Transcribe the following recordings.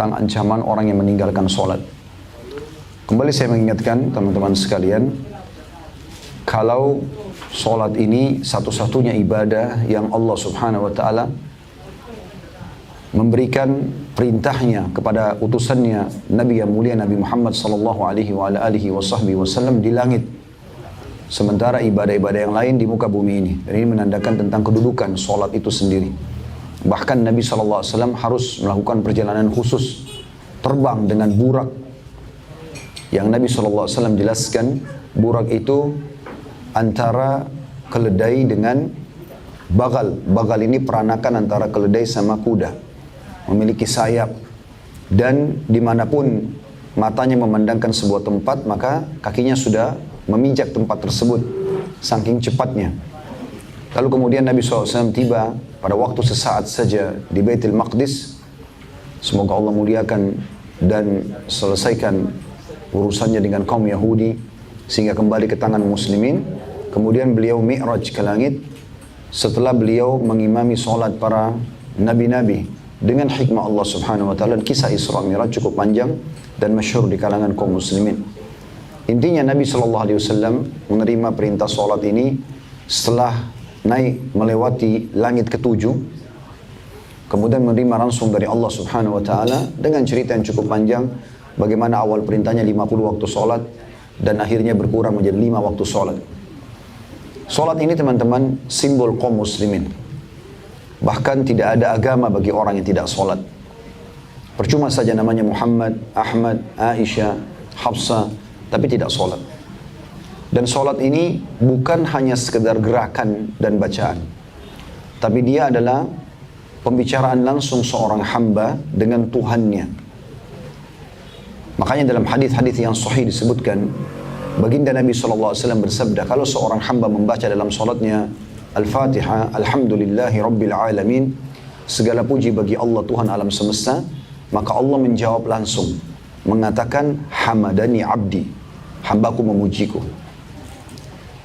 tentang ancaman orang yang meninggalkan sholat. Kembali saya mengingatkan teman-teman sekalian, kalau sholat ini satu-satunya ibadah yang Allah subhanahu wa ta'ala memberikan perintahnya kepada utusannya Nabi yang mulia Nabi Muhammad sallallahu alaihi wasallam di langit. Sementara ibadah-ibadah yang lain di muka bumi ini. Dan ini menandakan tentang kedudukan sholat itu sendiri. Bahkan Nabi sallallahu alaihi wasallam harus melakukan perjalanan khusus, terbang dengan burak. Yang Nabi sallallahu alaihi wasallam jelaskan, burak itu antara keledai dengan bagal. Bagal ini peranakan antara keledai sama kuda. Memiliki sayap. Dan dimanapun matanya memandangkan sebuah tempat, maka kakinya sudah memijak tempat tersebut. Saking cepatnya. Lalu kemudian Nabi SAW tiba pada waktu sesaat saja di Baitul Maqdis. Semoga Allah muliakan dan selesaikan urusannya dengan kaum Yahudi sehingga kembali ke tangan muslimin. Kemudian beliau mi'raj ke langit setelah beliau mengimami sholat para nabi-nabi dengan hikmah Allah subhanahu wa ta'ala. Kisah Isra Mi'raj cukup panjang dan masyhur di kalangan kaum muslimin. Intinya Nabi SAW menerima perintah sholat ini setelah naik melewati langit ketujuh. Kemudian menerima langsung dari Allah subhanahu wa ta'ala dengan cerita yang cukup panjang. Bagaimana awal perintahnya 50 waktu sholat dan akhirnya berkurang menjadi 5 waktu sholat. Sholat ini teman-teman simbol kaum muslimin. Bahkan tidak ada agama bagi orang yang tidak sholat. Percuma saja namanya Muhammad, Ahmad, Aisyah, Hafsah, tapi tidak sholat. Dan sholat ini bukan hanya sekedar gerakan dan bacaan. Tapi dia adalah pembicaraan langsung seorang hamba dengan Tuhannya. Makanya dalam hadis-hadis yang sahih disebutkan, baginda Nabi SAW bersabda, kalau seorang hamba membaca dalam sholatnya Al-Fatihah, Alhamdulillahi Rabbil Alamin, segala puji bagi Allah Tuhan alam semesta, maka Allah menjawab langsung, mengatakan, Hamadani abdi, hambaku memujiku.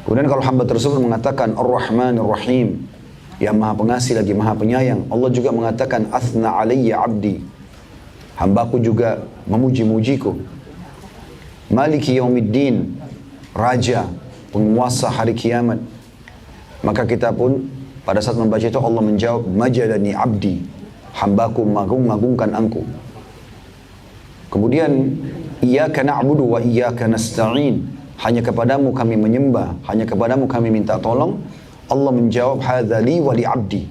Kemudian kalau hamba tersebut mengatakan Ar-Rahmanir Rahim, yang maha pengasih lagi maha penyayang, Allah juga mengatakan Athna alayya abdi, hambaku juga memuji-mujiku. Maliki yaumiddin, raja, penguasa hari kiamat. Maka kita pun pada saat membaca itu Allah menjawab Majadani abdi, hambaku mengagung-agungkan engkau. Kemudian Iyyaka na'budu wa iyyaka nasta'in, hanya kepadamu kami menyembah, hanya kepadamu kami minta tolong. Allah menjawab hadza li wa li abdi,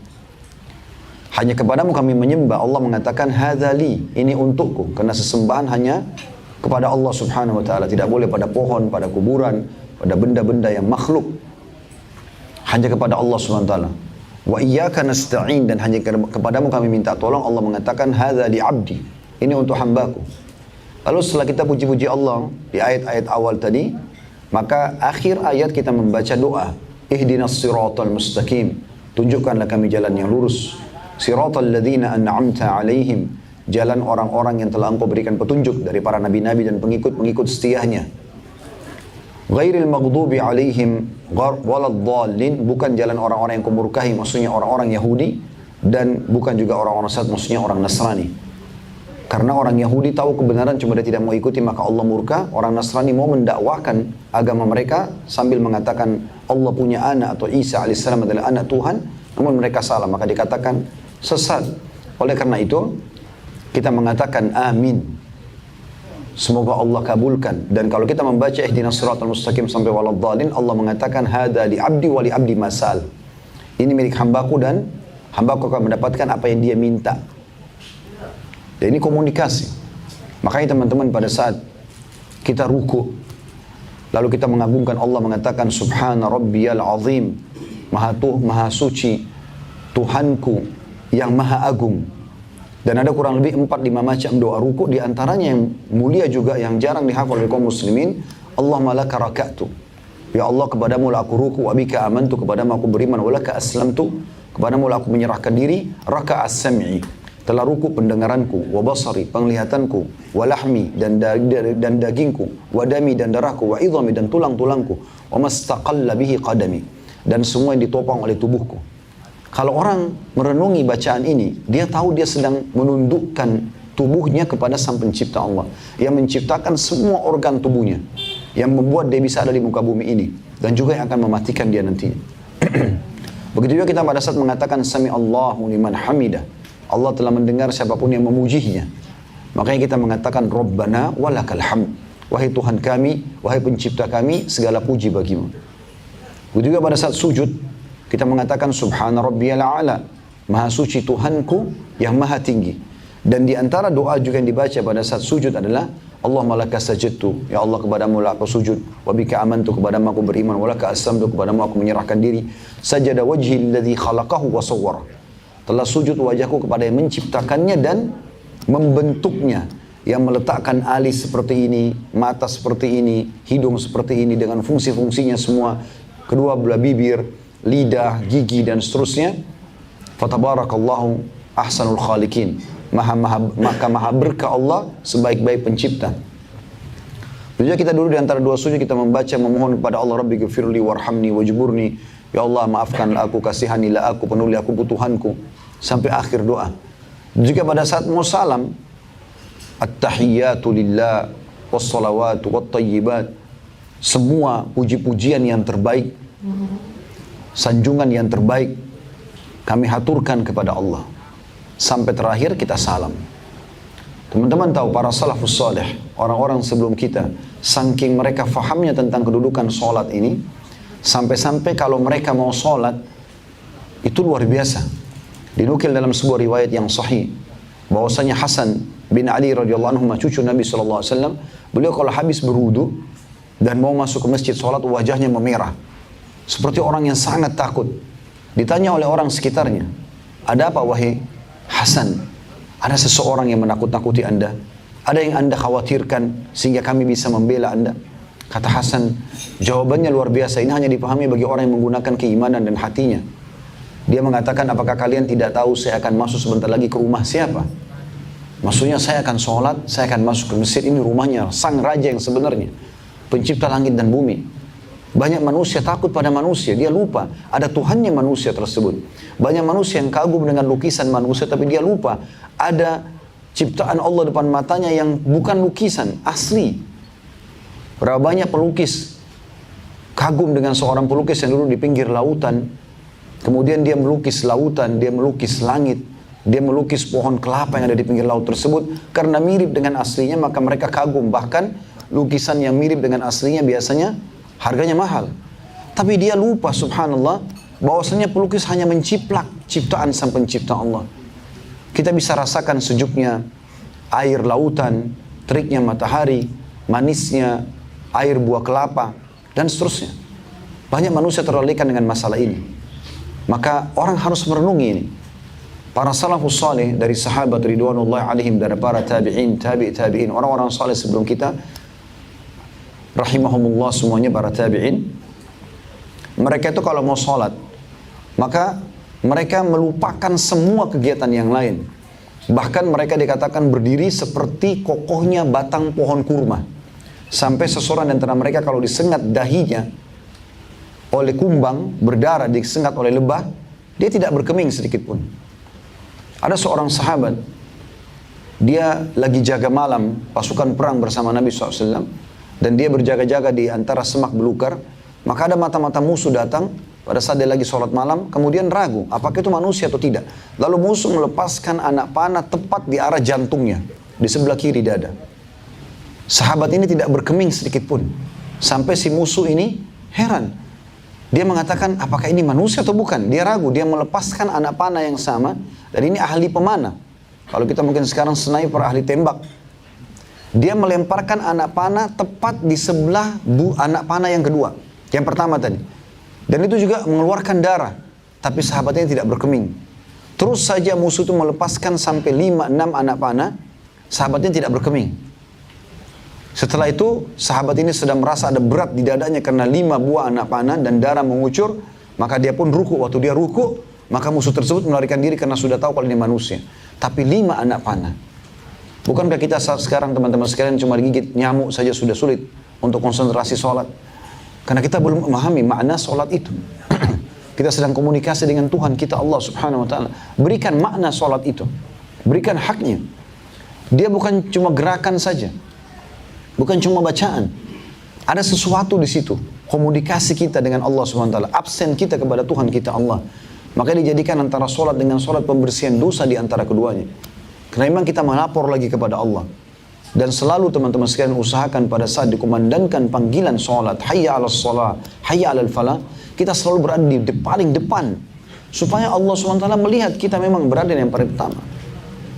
hanya kepadamu kami menyembah. Allah mengatakan hadza li, ini untukku, karena sesembahan hanya kepada Allah subhanahu wa ta'ala, tidak boleh pada pohon, pada kuburan, pada benda-benda yang makhluk, hanya kepada Allah subhanahu wa ta'ala. Wa iyyaka nasta'in, dan hanya kepadamu kami minta tolong. Allah mengatakan hadza li abdi, ini untuk hambaku. Lalu setelah kita puji-puji Allah di ayat-ayat awal tadi, maka akhir ayat kita membaca doa, ihdinas siratal mustaqim, tunjukkanlah kami jalan yang lurus, siratal ladzina an'amta alaihim, jalan orang-orang yang telah engkau berikan petunjuk dari para nabi-nabi dan pengikut-pengikut setianya. Ghairil maghdubi alaihim waladdallin, bukan jalan orang-orang yang kau murkahi, maksudnya orang-orang Yahudi, dan bukan juga orang-orang sesat, maksudnya orang Nasrani. Karena orang Yahudi tahu kebenaran cuma dia tidak mau ikuti, maka Allah murka. Orang Nasrani mau mendakwahkan agama mereka sambil mengatakan Allah punya anak atau Isa alaihissalam adalah anak Tuhan, namun mereka salah, maka dikatakan sesat. Oleh karena itu kita mengatakan amin, semoga Allah kabulkan. Dan kalau kita membaca ihdinas siratal mustaqim sampai waladdallin, Allah mengatakan hadza li abdi wa li abdi masal, ini milik hambaku dan hambaku akan mendapatkan apa yang dia minta. Dan ini komunikasi. Makanya teman-teman pada saat kita ruku, lalu kita mengagungkan Allah, mengatakan Subhana Rabbiyal Azim, maha suci Tuhanku yang maha agung. Dan ada kurang lebih 4-5 macam doa ruku, di antaranya yang mulia juga yang jarang dihafal oleh kaum muslimin, Allahumma laka raka'tu, ya Allah kepadamu lah aku ruku, wa bika amantu, kepadamu aku beriman, wa laka aslamtu, kepadamu lah aku menyerahkan diri, raka'as sam'i, telah ruku pendengaranku, wa basari, penglihatanku, wa lahmi, dan dagingku, wa dami, dan darahku, wa idhami, dan tulang-tulangku, wa mastaqalla bihi qadami, dan semua yang ditopang oleh tubuhku. Kalau orang merenungi bacaan ini, dia tahu dia sedang menundukkan tubuhnya kepada sang pencipta Allah yang menciptakan semua organ tubuhnya, yang membuat dia bisa ada di muka bumi ini, dan juga yang akan mematikan dia nantinya. Begitu juga kita pada saat mengatakan Sami Allahu liman hamidah, Allah telah mendengar siapapun yang memujinya. Makanya kita mengatakan Rabbana walakal hamd, wahai Tuhan kami, wahai pencipta kami, segala puji bagimu. Begitu juga pada saat sujud kita mengatakan Subhana rabbiyal a'la, maha suci Tuhanku yang maha tinggi. Dan di antara doa juga yang dibaca pada saat sujud adalah Allahumma laka sajadtu, ya Allah kepadamu lah aku sujud, wa bika amantu, kepadamu aku beriman, wa laka aslamtu, kepadamu aku menyerahkan diri. Sajada wajhi alladhi khalaqahu wa sawwara, telah sujud wajahku kepada yang menciptakannya dan membentuknya, yang meletakkan alis seperti ini, mata seperti ini, hidung seperti ini dengan fungsi-fungsinya semua, kedua belah bibir, lidah, gigi dan seterusnya. Fatabarakallahu ahsanul khaliqin, maka maha berkah Allah sebaik-baik pencipta. Juga kita dulu di antara dua sujud kita membaca memohon kepada Allah, Rabbi ghafirli warhamni wajburni, ya Allah maafkanlah aku, kasihanilah aku, penuhi aku kebutuhanku, sampai akhir doa. Juga pada saat mau salam, at-tahiyyatu lillah wassalawatu wattayyibat, semua puji-pujian yang terbaik, sanjungan yang terbaik kami haturkan kepada Allah. Sampai terakhir kita salam. Teman-teman tahu para salafus salih, orang-orang sebelum kita, saking mereka fahamnya tentang kedudukan sholat ini, sampai-sampai kalau mereka mau sholat, itu luar biasa. Dinukil dalam sebuah riwayat yang sahih, bahwasanya Hasan bin Ali radhiyallahu anhu, cucu Nabi SAW, beliau kalau habis berwudu dan mau masuk ke masjid sholat, wajahnya memerah. Seperti orang yang sangat takut. Ditanya oleh orang sekitarnya, ada apa wahai Hasan? Ada seseorang yang menakut-nakuti anda? Ada yang anda khawatirkan sehingga kami bisa membela anda? Kata Hasan, jawabannya luar biasa. Ini hanya dipahami bagi orang yang menggunakan keimanan dan hatinya. Dia mengatakan, apakah kalian tidak tahu saya akan masuk sebentar lagi ke rumah siapa? Maksudnya saya akan sholat, saya akan masuk ke masjid, ini rumahnya sang raja yang sebenarnya, pencipta langit dan bumi. Banyak manusia takut pada manusia, dia lupa ada Tuhannya manusia tersebut. Banyak manusia yang kagum dengan lukisan manusia, tapi dia lupa ada ciptaan Allah depan matanya yang bukan lukisan, asli. Berapa banyak pelukis kagum dengan seorang pelukis yang dulu di pinggir lautan, kemudian dia melukis lautan, dia melukis langit, dia melukis pohon kelapa yang ada di pinggir laut tersebut. Karena mirip dengan aslinya, maka mereka kagum. Bahkan lukisan yang mirip dengan aslinya biasanya harganya mahal. Tapi dia lupa, subhanallah, bahwasanya pelukis hanya menciplak ciptaan sang pencipta Allah. Kita bisa rasakan sejuknya air lautan, teriknya matahari, manisnya air buah kelapa, dan seterusnya. Banyak manusia terlalaikan dengan masalah ini. Maka orang harus merenungi ini. Para salafus salih dari sahabat ridwanullah alaihim, dari para tabi'in, tabi'in, orang-orang salih sebelum kita, rahimahumullah semuanya, para tabi'in, mereka itu kalau mau sholat, maka mereka melupakan semua kegiatan yang lain. Bahkan mereka dikatakan berdiri seperti kokohnya batang pohon kurma. Sampai seseorang di antara mereka kalau disengat dahinya oleh kumbang, berdarah, disengat oleh lebah, dia tidak berkeming sedikit pun. Ada seorang sahabat, dia lagi jaga malam, pasukan perang bersama Nabi SAW, dan dia berjaga-jaga di antara semak belukar. Maka ada mata-mata musuh datang pada saat dia lagi sholat malam, kemudian ragu apakah itu manusia atau tidak. Lalu musuh melepaskan anak panah tepat di arah jantungnya, di sebelah kiri dada. Sahabat ini tidak berkeming sedikit pun, sampai si musuh ini heran. Dia mengatakan, apakah ini manusia atau bukan? Dia ragu, dia melepaskan anak panah yang sama, dan ini ahli pemanah. Kalau kita mungkin sekarang sniper, ahli tembak. Dia melemparkan anak panah tepat di sebelah anak panah yang kedua, yang pertama tadi. Dan itu juga mengeluarkan darah, tapi sahabatnya tidak berkeming. Terus saja musuh itu melepaskan sampai 5-6 anak panah, sahabatnya tidak berkeming. Setelah itu sahabat ini sedang merasa ada berat di dadanya karena 5 buah anak panah dan darah mengucur, maka dia pun ruku. Waktu dia ruku, maka musuh tersebut melarikan diri karena sudah tahu kalau ini manusia. Tapi 5 anak panah. Bukankah kita saat sekarang teman-teman sekalian cuma digigit nyamuk saja sudah sulit untuk konsentrasi sholat? Karena kita belum memahami makna sholat itu. Kita sedang komunikasi dengan Tuhan kita Allah subhanahu wa ta'ala. Berikan makna sholat itu. Berikan haknya. Dia bukan cuma gerakan saja, bukan cuma bacaan. Ada sesuatu di situ, komunikasi kita dengan Allah SWT, absen kita kepada Tuhan kita Allah. Maka dijadikan antara sholat dengan sholat pembersihan dosa di antara keduanya. Karena memang kita melapor lagi kepada Allah. Dan selalu teman-teman sekalian usahakan pada saat dikumandangkan panggilan sholat, hayya ala sholat, hayya ala falah, kita selalu berada di paling depan. Supaya Allah SWT melihat kita memang berada yang paling pertama.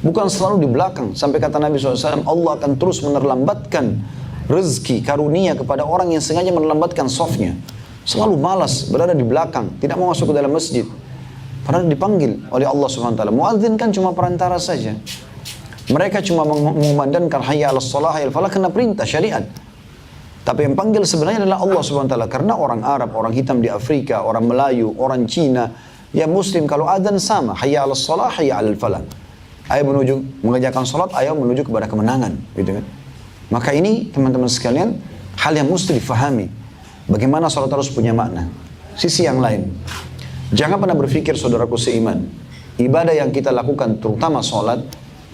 Bukan selalu di belakang. Sampai kata Nabi SAW, Allah akan terus menerlambatkan rezeki, karunia kepada orang yang sengaja menerlambatkan softnya. Selalu malas, berada di belakang, tidak mau masuk ke dalam masjid. Padahal dipanggil oleh Allah SWT. Muadzin kan cuma perantara saja. Mereka cuma mengumandangkan hayya ala shalah, hayya al falah kena perintah syariat. Tapi yang panggil sebenarnya adalah Allah SWT. Karena orang Arab, orang hitam di Afrika, orang Melayu, orang Cina, ya Muslim kalau adzan sama, hayya ala shalah, hayya al falah. Ayo menuju mengerjakan salat, ayo menuju kepada kemenangan, gitu kan. Maka ini teman-teman sekalian, hal yang mesti difahami. Bagaimana salat harus punya makna. Sisi yang lain, jangan pernah berpikir saudaraku seiman, ibadah yang kita lakukan terutama salat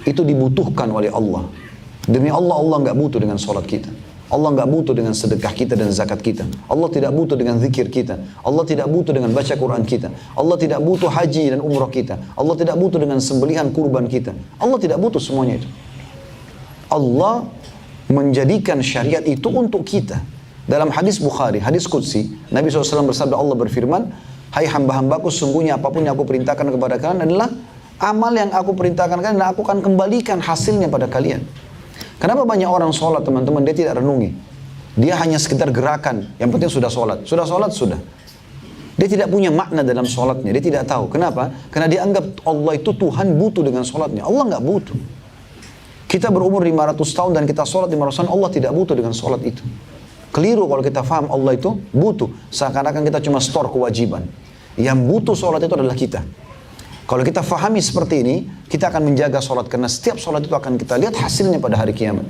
itu dibutuhkan oleh Allah. Demi Allah, Allah nggak butuh dengan salat kita. Allah nggak butuh dengan sedekah kita dan zakat kita. Allah tidak butuh dengan zikir kita. Allah tidak butuh dengan baca Quran kita. Allah tidak butuh haji dan umrah kita. Allah tidak butuh dengan sembelihan kurban kita. Allah tidak butuh semuanya itu. Allah menjadikan syariat itu untuk kita. Dalam hadis Bukhari, hadis Qudsi, Nabi SAW bersabda, Allah berfirman, hai hamba-hambaku, sungguhnya apapun yang aku perintahkan kepada kalian adalah amal yang aku perintahkan kalian, dan aku akan kembalikan hasilnya pada kalian. Kenapa banyak orang sholat teman-teman, dia tidak renungi. Dia hanya sekedar gerakan, yang penting sudah sholat. Sudah sholat, sudah. Dia tidak punya makna dalam sholatnya, dia tidak tahu. Kenapa? Karena dia anggap Allah itu Tuhan butuh dengan sholatnya. Allah nggak butuh. Kita berumur 500 tahun dan kita sholat 500 tahun, Allah tidak butuh dengan sholat itu. Keliru kalau kita faham Allah itu butuh. Seakan-akan kita cuma store kewajiban. Yang butuh sholat itu adalah kita. Kalau kita fahami seperti ini, kita akan menjaga sholat. Karena setiap sholat itu akan kita lihat hasilnya pada hari kiamat.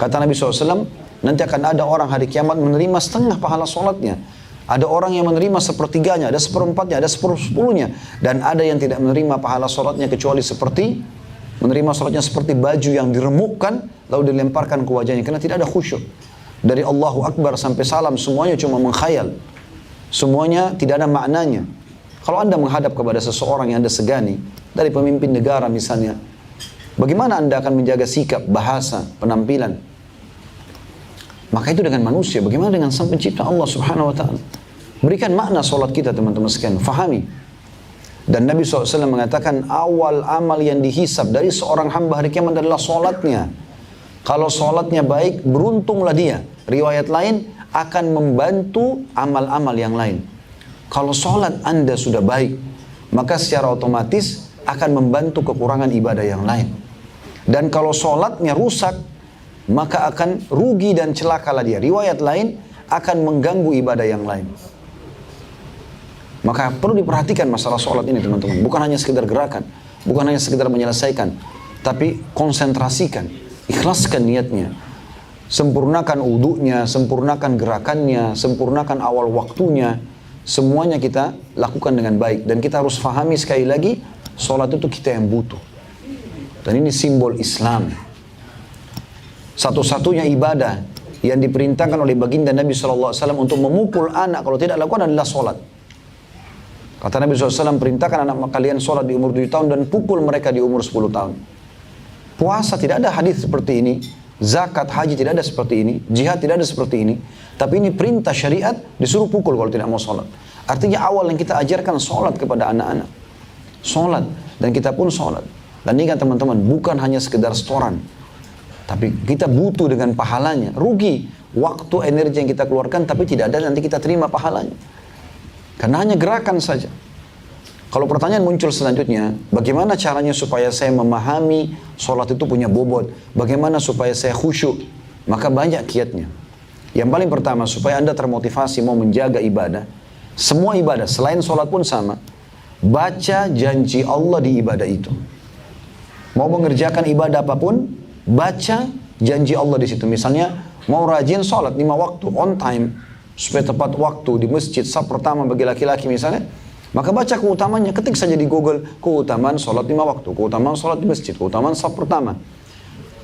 Kata Nabi SAW, nanti akan ada orang hari kiamat menerima setengah pahala sholatnya. Ada orang yang menerima sepertiganya, ada seperempatnya, ada sepersepuluhnya. Dan ada yang tidak menerima pahala sholatnya kecuali seperti, menerima sholatnya seperti baju yang diremukkan, lalu dilemparkan ke wajahnya. Karena tidak ada khusyuk. Dari Allahu Akbar sampai salam, semuanya cuma mengkhayal. Semuanya tidak ada maknanya. Kalau Anda menghadap kepada seseorang yang Anda segani, dari pemimpin negara misalnya, bagaimana Anda akan menjaga sikap, bahasa, penampilan? Maka itu dengan manusia, bagaimana dengan Sang Pencipta Allah Subhanahu wa Ta'ala? Berikan makna solat kita teman-teman sekalian, fahami. Dan Nabi SAW mengatakan awal amal yang dihisab dari seorang hamba hari kiamat adalah solatnya. Kalau solatnya baik, beruntunglah dia. Riwayat lain akan membantu amal-amal yang lain. Kalau sholat Anda sudah baik, maka secara otomatis akan membantu kekurangan ibadah yang lain. Dan kalau sholatnya rusak, maka akan rugi dan celakalah dia. Riwayat lain akan mengganggu ibadah yang lain. Maka perlu diperhatikan masalah sholat ini teman-teman. Bukan hanya sekedar gerakan, bukan hanya sekedar menyelesaikan, tapi konsentrasikan, ikhlaskan niatnya. Sempurnakan wudunya, sempurnakan gerakannya, sempurnakan awal waktunya. Semuanya kita lakukan dengan baik. Dan kita harus fahami sekali lagi, sholat itu kita yang butuh. Dan ini simbol Islam. Satu-satunya ibadah yang diperintahkan oleh baginda Nabi SAW untuk memukul anak kalau tidak lakukan adalah sholat. Kata Nabi SAW, perintahkan anak kalian sholat di umur 7 tahun dan pukul mereka di umur 10 tahun. Puasa tidak ada hadis seperti ini. Zakat, haji tidak ada seperti ini. Jihad tidak ada seperti ini. Tapi ini perintah syariat, disuruh pukul kalau tidak mau sholat. Artinya awal yang kita ajarkan sholat kepada anak-anak. Sholat. Dan kita pun sholat. Dan ingat teman-teman, bukan hanya sekedar setoran. Tapi kita butuh dengan pahalanya. Rugi waktu, energi yang kita keluarkan, tapi tidak ada nanti kita terima pahalanya. Karena hanya gerakan saja. Kalau pertanyaan muncul selanjutnya, bagaimana caranya supaya saya memahami sholat itu punya bobot? Bagaimana supaya saya khusyuk? Maka banyak kiatnya. Yang paling pertama, supaya Anda termotivasi mau menjaga ibadah. Semua ibadah, selain sholat pun sama. Baca janji Allah di ibadah itu. Mau mengerjakan ibadah apapun, baca janji Allah di situ. Misalnya, mau rajin sholat 5 waktu, on time, supaya tepat waktu di masjid, saf pertama bagi laki-laki misalnya. Maka baca keutamanya, ketik saja di Google, keutamaan sholat 5 waktu, keutamaan sholat di masjid, keutamaan saf pertama.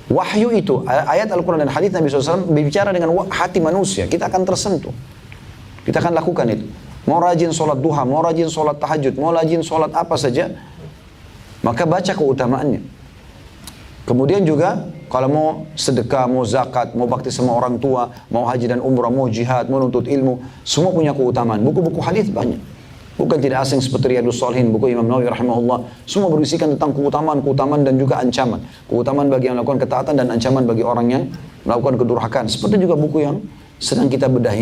Wahyu itu, ayat Al-Quran dan hadis Nabi SAW berbicara dengan hati manusia. Kita akan tersentuh. Kita akan lakukan itu. Mau rajin sholat duha, mau rajin sholat tahajud, mau rajin sholat apa saja, maka baca keutamaannya. Kemudian juga, kalau mau sedekah, mau zakat, mau bakti sama orang tua, mau haji dan umrah, mau jihad, mau nuntut ilmu, semua punya keutamaan. Buku-buku hadis banyak. Bukan tidak asing seperti Riyadhus Shalihin, buku Imam Nawawi rahimahullah. Semua berisikan tentang keutamaan dan juga ancaman. Keutamaan bagi yang melakukan ketaatan dan ancaman bagi orang yang melakukan kedurhakaan. Seperti juga buku yang sedang kita bedah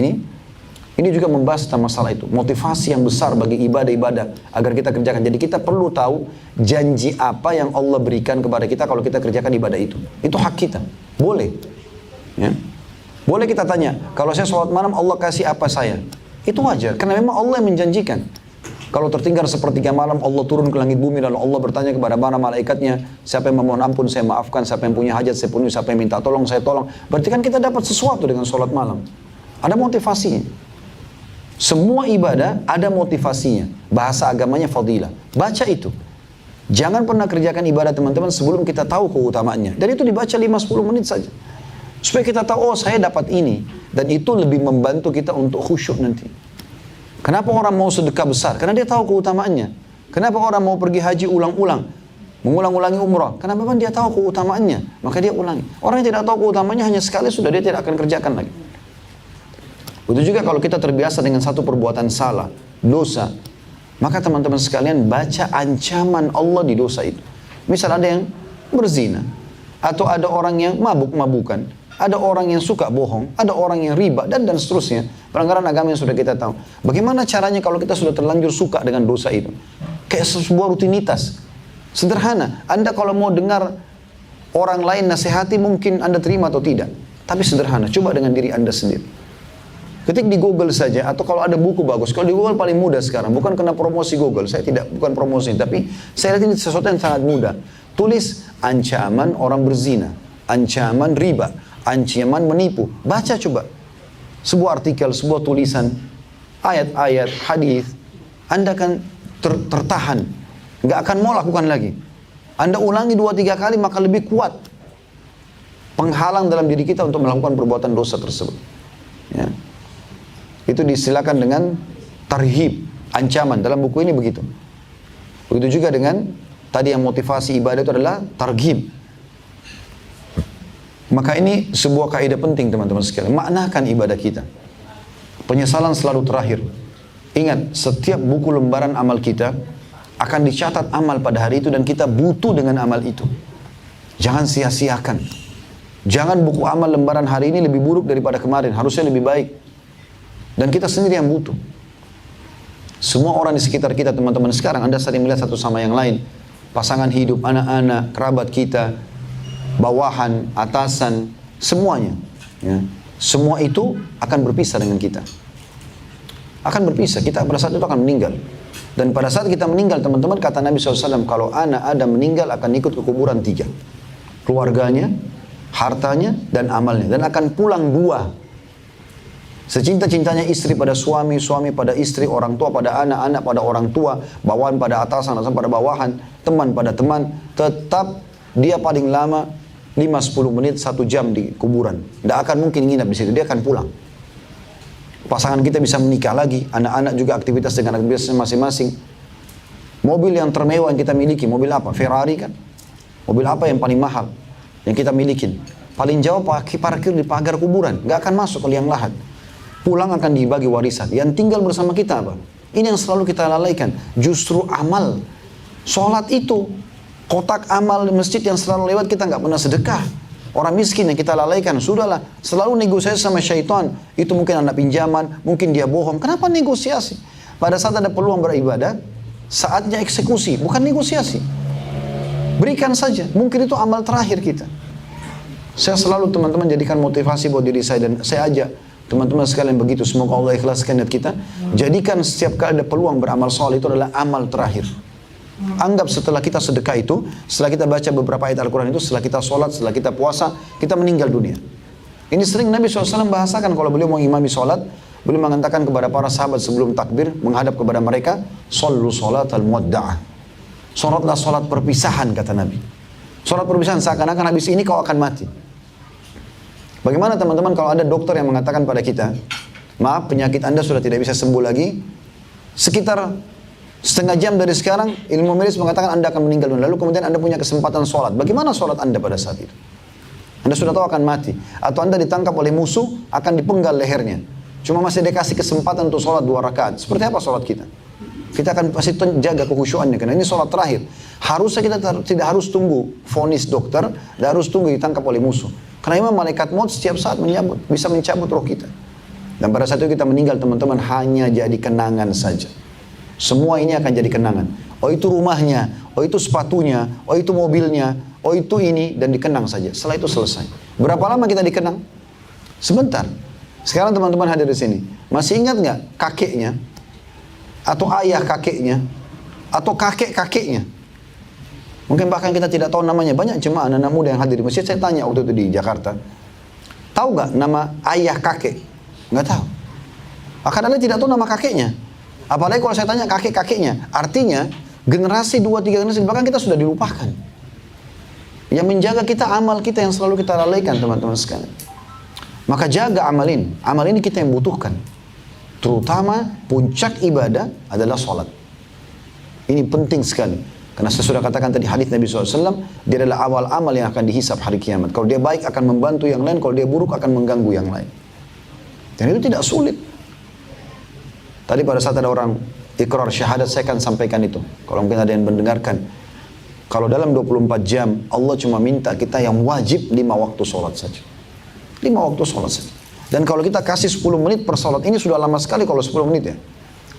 ini juga membahas tentang masalah itu. Motivasi yang besar bagi ibadah-ibadah agar kita kerjakan. Jadi kita perlu tahu janji apa yang Allah berikan kepada kita kalau kita kerjakan ibadah itu. Itu hak kita. Boleh. Ya. Boleh kita tanya, kalau saya sholat malam Allah kasih apa saya? Itu wajar, karena memang Allah yang menjanjikan. Kalau tertinggal sepertiga malam, Allah turun ke langit bumi, lalu Allah bertanya kepada para malaikatnya, siapa yang memohon ampun, saya maafkan, siapa yang punya hajat, saya penuhi, siapa yang minta tolong, saya tolong. Berarti kan kita dapat sesuatu dengan sholat malam. Ada motivasinya. Semua ibadah ada motivasinya. Bahasa agamanya fadilah. Baca itu. Jangan pernah kerjakan ibadah teman-teman sebelum kita tahu keutamaannya. Dan itu dibaca 5-10 menit saja. Supaya kita tahu, oh saya dapat ini. Dan itu lebih membantu kita untuk khusyuk nanti. Kenapa orang mau sedekah besar? Karena dia tahu keutamaannya. Kenapa orang mau pergi haji ulang-ulang? Mengulang-ulangi umrah? Karena memang dia tahu keutamaannya. Maka dia ulangi. Orang yang tidak tahu keutamaannya hanya sekali sudah dia tidak akan kerjakan lagi. Begitu juga kalau kita terbiasa dengan satu perbuatan salah, dosa. Maka teman-teman sekalian baca ancaman Allah di dosa itu. Misal ada yang berzina. Atau ada orang yang mabuk-mabukan. Ada orang yang suka bohong, ada orang yang riba, dan seterusnya. Pelanggaran agama yang sudah kita tahu. Bagaimana caranya kalau kita sudah terlanjur suka dengan dosa itu? Kayak sebuah rutinitas. Sederhana. Anda kalau mau dengar orang lain nasihati, mungkin Anda terima atau tidak. Tapi sederhana. Coba dengan diri Anda sendiri. Ketik di Google saja, atau kalau ada buku bagus. Kalau di Google paling mudah sekarang. Bukan kena promosi Google. Bukan promosi. Tapi saya lihat ini sesuatu yang sangat mudah. Tulis ancaman orang berzina. Ancaman riba. Ancaman menipu. Baca coba. Sebuah artikel, sebuah tulisan, ayat-ayat, hadis. Anda akan tertahan. Nggak akan mau lakukan lagi. Anda ulangi 2-3 kali, maka lebih kuat penghalang dalam diri kita untuk melakukan perbuatan dosa tersebut. Ya. Itu disilakan dengan tarhib, ancaman. Dalam buku ini begitu. Begitu juga dengan tadi yang motivasi ibadah itu adalah targhib. Maka ini sebuah kaidah penting teman-teman sekalian. Maknakan ibadah kita. Penyesalan selalu terakhir. Ingat, setiap buku lembaran amal kita akan dicatat amal pada hari itu dan kita butuh dengan amal itu. Jangan sia-siakan. Jangan buku amal lembaran hari ini lebih buruk daripada kemarin. Harusnya lebih baik. Dan kita sendiri yang butuh. Semua orang di sekitar kita teman-teman sekarang, Anda sering melihat satu sama yang lain. Pasangan hidup, anak-anak, kerabat kita, bawahan, atasan, semuanya. Ya. Semua itu akan berpisah dengan kita. Akan berpisah, kita pada saat itu akan meninggal. Dan pada saat kita meninggal, teman-teman, kata Nabi SAW, kalau anak Adam meninggal akan ikut ke kuburan 3. Keluarganya, hartanya, dan amalnya. Dan akan pulang 2. Secinta-cintanya istri pada suami, suami pada istri, orang tua pada anak, anak pada orang tua, bawahan pada atasan, atasan pada bawahan, teman pada teman, tetap dia paling lama 5-10 menit, 1 jam di kuburan. Tidak akan mungkin nginap di situ, dia akan pulang. Pasangan kita bisa menikah lagi, anak-anak juga aktivitas dengan aktivitas masing-masing. Mobil yang termewah yang kita miliki, mobil apa? Ferrari kan? Mobil apa yang paling mahal yang kita miliki? Paling jauh parkir di pagar kuburan, nggak akan masuk ke liang lahat. Pulang akan dibagi warisan. Yang tinggal bersama kita apa? Ini yang selalu kita lalaikan. Justru amal. Sholat itu. Kotak amal di masjid yang selalu lewat kita nggak pernah sedekah. Orang miskin yang kita lalaikan. Sudahlah. Selalu negosiasi sama syaitan. Itu mungkin anak pinjaman. Mungkin dia bohong. Kenapa negosiasi? Pada saat ada peluang beribadah. Saatnya eksekusi. Bukan negosiasi. Berikan saja. Mungkin itu amal terakhir kita. Saya selalu teman-teman jadikan motivasi buat diri saya. Dan saya ajak teman-teman sekalian begitu, semoga Allah ikhlaskan niat kita. Jadikan setiap kali ada peluang beramal soleh itu adalah amal terakhir. Anggap setelah kita sedekah itu, setelah kita baca beberapa ayat Al-Quran itu, setelah kita sholat, setelah kita puasa, kita meninggal dunia. Ini sering Nabi SAW bahasakan kalau beliau mengimami sholat, beliau mengatakan kepada para sahabat sebelum takbir, menghadap kepada mereka, Sallu sholat al-muwadda'ah. Sholatlah sholat perpisahan, kata Nabi. Sholat perpisahan seakan-akan habis ini kau akan mati. Bagaimana teman-teman kalau ada dokter yang mengatakan pada kita, maaf penyakit Anda sudah tidak bisa sembuh lagi, sekitar setengah jam dari sekarang ilmu medis mengatakan Anda akan meninggal dunia. Lalu kemudian Anda punya kesempatan sholat. Bagaimana sholat Anda pada saat itu? Anda sudah tahu akan mati. Atau Anda ditangkap oleh musuh, akan dipenggal lehernya. Cuma masih dikasih kesempatan untuk sholat 2 rakaat. Seperti apa sholat kita? Kita akan pasti jaga kekhusyuannya, karena ini sholat terakhir. Harusnya kita tidak harus tunggu vonis dokter, tidak harus tunggu ditangkap oleh musuh. Karena memang malaikat maut setiap saat bisa mencabut roh kita. Dan pada saat itu kita meninggal teman-teman hanya jadi kenangan saja. Semua ini akan jadi kenangan. Oh itu rumahnya, oh itu sepatunya, oh itu mobilnya, oh itu ini, dan dikenang saja. Setelah itu selesai. Berapa lama kita dikenang? Sebentar. Sekarang teman-teman hadir di sini. Masih ingat nggak kakeknya? Atau ayah kakeknya? Atau kakek-kakeknya? Mungkin bahkan kita tidak tahu namanya. Banyak jemaah anak-anak muda yang hadir di masjid. Saya tanya waktu itu di Jakarta. Tahu nggak nama ayah kakek? Nggak tahu. Akan Anda tidak tahu nama kakeknya. Apalagi kalau saya tanya kakek-kakeknya. Artinya generasi 2-3 generasi bahkan kita sudah dilupakan. Yang menjaga kita amal kita yang selalu kita lalaikan teman-teman sekalian. Maka jaga amal ini. Amal ini kita yang butuhkan. Terutama puncak ibadah adalah sholat. Ini penting sekali. Karena saya sudah katakan tadi hadis Nabi SAW, dia adalah awal amal yang akan dihisap hari kiamat. Kalau dia baik akan membantu yang lain, kalau dia buruk akan mengganggu yang lain. Dan itu tidak sulit. Tadi pada saat ada orang ikrar syahadat, saya akan sampaikan itu. Kalau mungkin ada yang mendengarkan. Kalau dalam 24 jam, Allah cuma minta kita yang wajib 5 waktu sholat saja. 5 waktu sholat saja. Dan kalau kita kasih 10 menit per sholat, ini sudah lama sekali kalau 10 menit ya.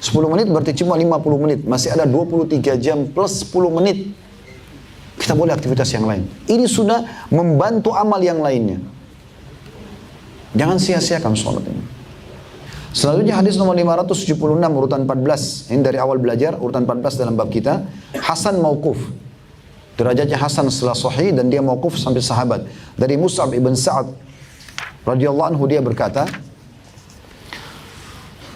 10 menit berarti cuma 50 menit. Masih ada 23 jam plus 10 menit. Kita boleh aktivitas yang lain. Ini sudah membantu amal yang lainnya. Jangan sia-siakan sholat ini. Selanjutnya hadis nomor 576 urutan 14. Ini dari awal belajar urutan 14 dalam bab kita. Hasan mauquf. Derajatnya Hasan setelah sahih dan dia mauquf sampai sahabat. Dari Mus'ab ibn Sa'ad radhiyallahu anhu dia berkata,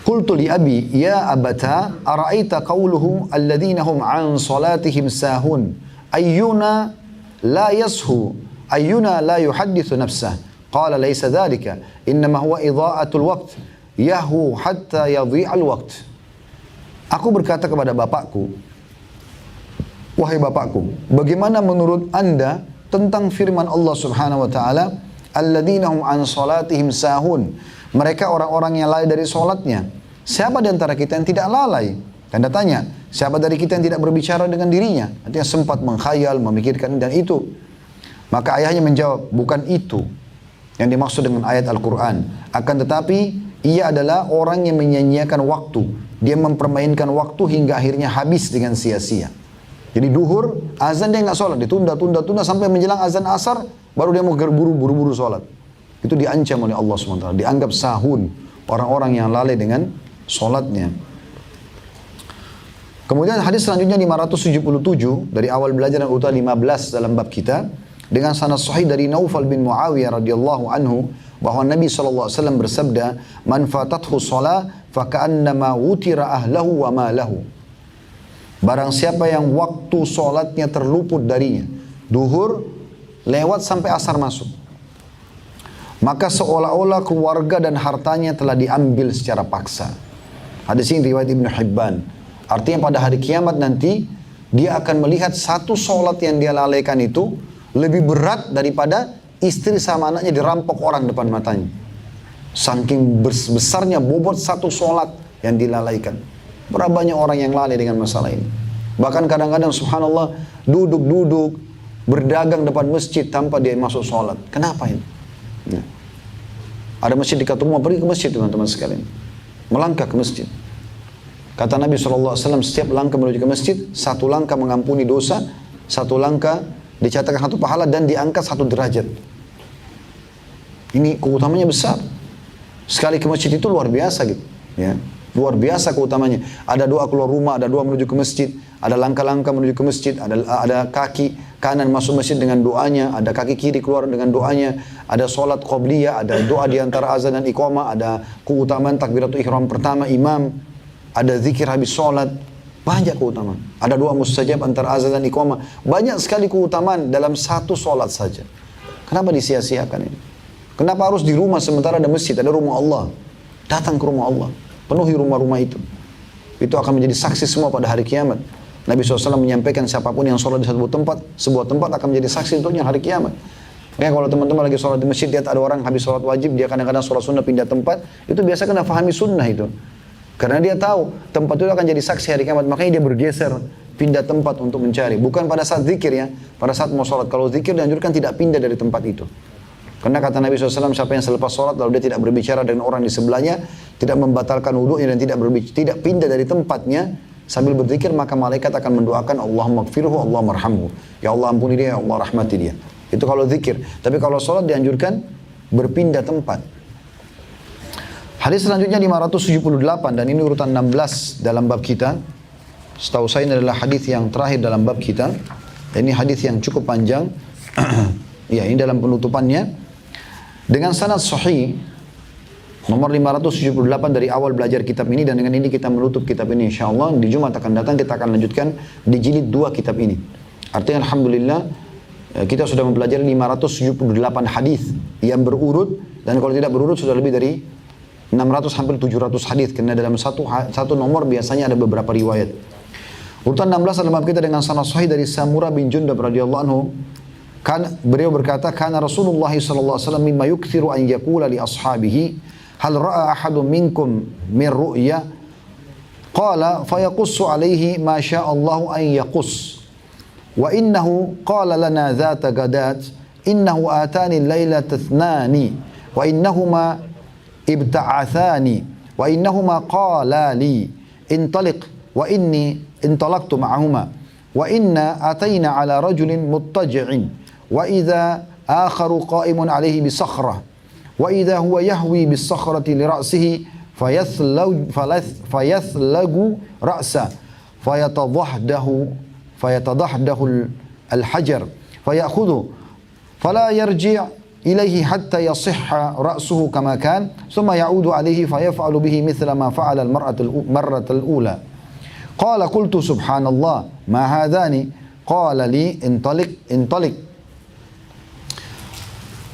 Qultu li abi ya abata ara'aita qawluhu alladhina hum an salatihim sahun ayyuna la yashu ayyuna la yuhaddithu nafsah qala laysa dhalika innama huwa idha'atul waqt yahu hatta yadhi'al waqt. Aku berkata kepada bapakku, wahai bapakku, bagaimana menurut anda tentang firman Allah subhanahu wa ta'ala alladhina hum an salatihim sahun, mereka orang-orang yang lalai dari salatnya. Siapa di antara kita yang tidak lalai? Tanda tanya. Siapa dari kita yang tidak berbicara dengan dirinya? Artinya sempat menghayal, memikirkan dan itu. Maka ayahnya menjawab, bukan itu yang dimaksud dengan ayat Al-Quran. Akan tetapi, ia adalah orang yang menyanyiakan waktu. Dia mempermainkan waktu hingga akhirnya habis dengan sia-sia. Jadi duhur, azan dia nggak sholat. Ditunda sampai menjelang azan asar, baru dia mau buru-buru sholat. Itu diancam oleh Allah SWT. Dianggap sahun. Orang-orang yang lalai dengan sholatnya. Kemudian hadis selanjutnya 577 dari awal belajar dan urutan 15 dalam bab kita dengan sanad sahih dari Naufal bin Muawiyah radhiyallahu anhu bahwa Nabi SAW bersabda, man fatathu shalah faka'annama wutira ahlahu wa malahu. Barang siapa yang waktu sholatnya terluput darinya, duhur lewat sampai asar masuk, maka seolah-olah keluarga dan hartanya telah diambil secara paksa. Hadis ini riwayat Ibnu Hibban. Artinya pada hari kiamat nanti dia akan melihat satu sholat yang dia lalaikan itu lebih berat daripada istri sama anaknya dirampok orang depan matanya. Saking besarnya bobot satu sholat yang dilalaikan. Berapa banyak orang yang lalai dengan masalah ini. Bahkan kadang-kadang subhanallah duduk-duduk berdagang depan masjid tanpa dia masuk sholat. Kenapa ini? Ya. Ada masjid dekat rumah, pergi ke masjid teman-teman sekalian. Melangkah ke masjid. Kata Nabi SAW, setiap langkah menuju ke masjid, satu langkah mengampuni dosa, satu langkah dicatatkan satu pahala dan diangkat satu derajat. Ini keutamanya besar. Sekali ke masjid itu luar biasa gitu. Ya. Luar biasa keutamanya. Ada doa keluar rumah, ada doa menuju ke masjid, ada langkah-langkah menuju ke masjid, ada kaki kanan masuk masjid dengan doanya, ada kaki kiri keluar dengan doanya, ada sholat qobliyah, ada doa di antara azan dan iqamah, ada keutamaan takbiratul ihram pertama imam, ada zikir habis sholat. Banyak keutamaan. Ada doa mustajab antara azan dan iqamah. Banyak sekali keutamaan dalam satu solat saja. Kenapa disia-siakan ini? Kenapa harus di rumah sementara ada masjid, ada rumah Allah? Datang ke rumah Allah. Penuhi rumah-rumah itu. Itu akan menjadi saksi semua pada hari kiamat. Nabi SAW menyampaikan siapapun yang sholat di sebuah tempat akan menjadi saksi untuknya hari kiamat. Makanya kalau teman-teman lagi sholat di masjid, lihat ada orang habis sholat wajib, dia kadang-kadang sholat sunnah pindah tempat, itu biasa kena fahami sunnah itu. Karena dia tahu tempat itu akan jadi saksi hari kiamat, makanya dia bergeser, pindah tempat untuk mencari. Bukan pada saat zikir ya, pada saat mau sholat. Kalau zikir dianjurkan tidak pindah dari tempat itu. Karena kata Nabi SAW, siapa yang selepas sholat lalu dia tidak berbicara dengan orang di sebelahnya, tidak membatalkan wudunya dan tidak pindah dari tempatnya sambil berzikir, maka malaikat akan mendoakan Allahumma gfirhu, Allahumma arhamhu. Ya Allah ampuni dia, ya Allah rahmati dia. Itu kalau zikir. Tapi kalau sholat dianjurkan berpindah tempat. Hadis selanjutnya 578 dan ini urutan 16 dalam bab kita. Setahu saya ini adalah hadis yang terakhir dalam bab kita. Ini hadis yang cukup panjang. Ya, ini dalam penutupannya. Dengan sanad sahih nomor 578 dari awal belajar kitab ini, dan dengan ini kita menutup kitab ini insyaallah. Di Jumat akan datang kita akan lanjutkan di jilid 2 kitab ini. Artinya alhamdulillah kita sudah mempelajari 578 hadis yang berurut, dan kalau tidak berurut sudah lebih dari 600 hampir 700 hadis, karena dalam satu nomor biasanya ada beberapa riwayat. Urutan 16 dalam bab kita dengan sanad sahih dari Samurah bin Jundab radhiyallahu anhu. Beliau berkata, kana Rasulullah sallallahu alaihi wasallam mimma yukthiru an yaqula li ashabihi hal ra'a ahadun minkum min ru'ya qala fayaqussu alaihi ma syaa Allah an yaqus wa innahu qala lana dhata gadat innahu atani lailata ithnani wa innahuma ibta'athani wa innahuma qala li intaliq wa inni intalaqtu ma'ahuma wa inna atayna ala rajulin muttaji'in وإذا آخر قائم عليه بصخرة وإذا هو يهوي بالصخرة لرأسه فيثلج رأسه فيتضحده الحجر فيأخذه فلا يرجع إليه حتى يصح رأسه كما كان ثم يعود عليه فيفعل به مثل ما فعل المرة الأولى قال قلت سبحان الله ما هذان قال لي انطلق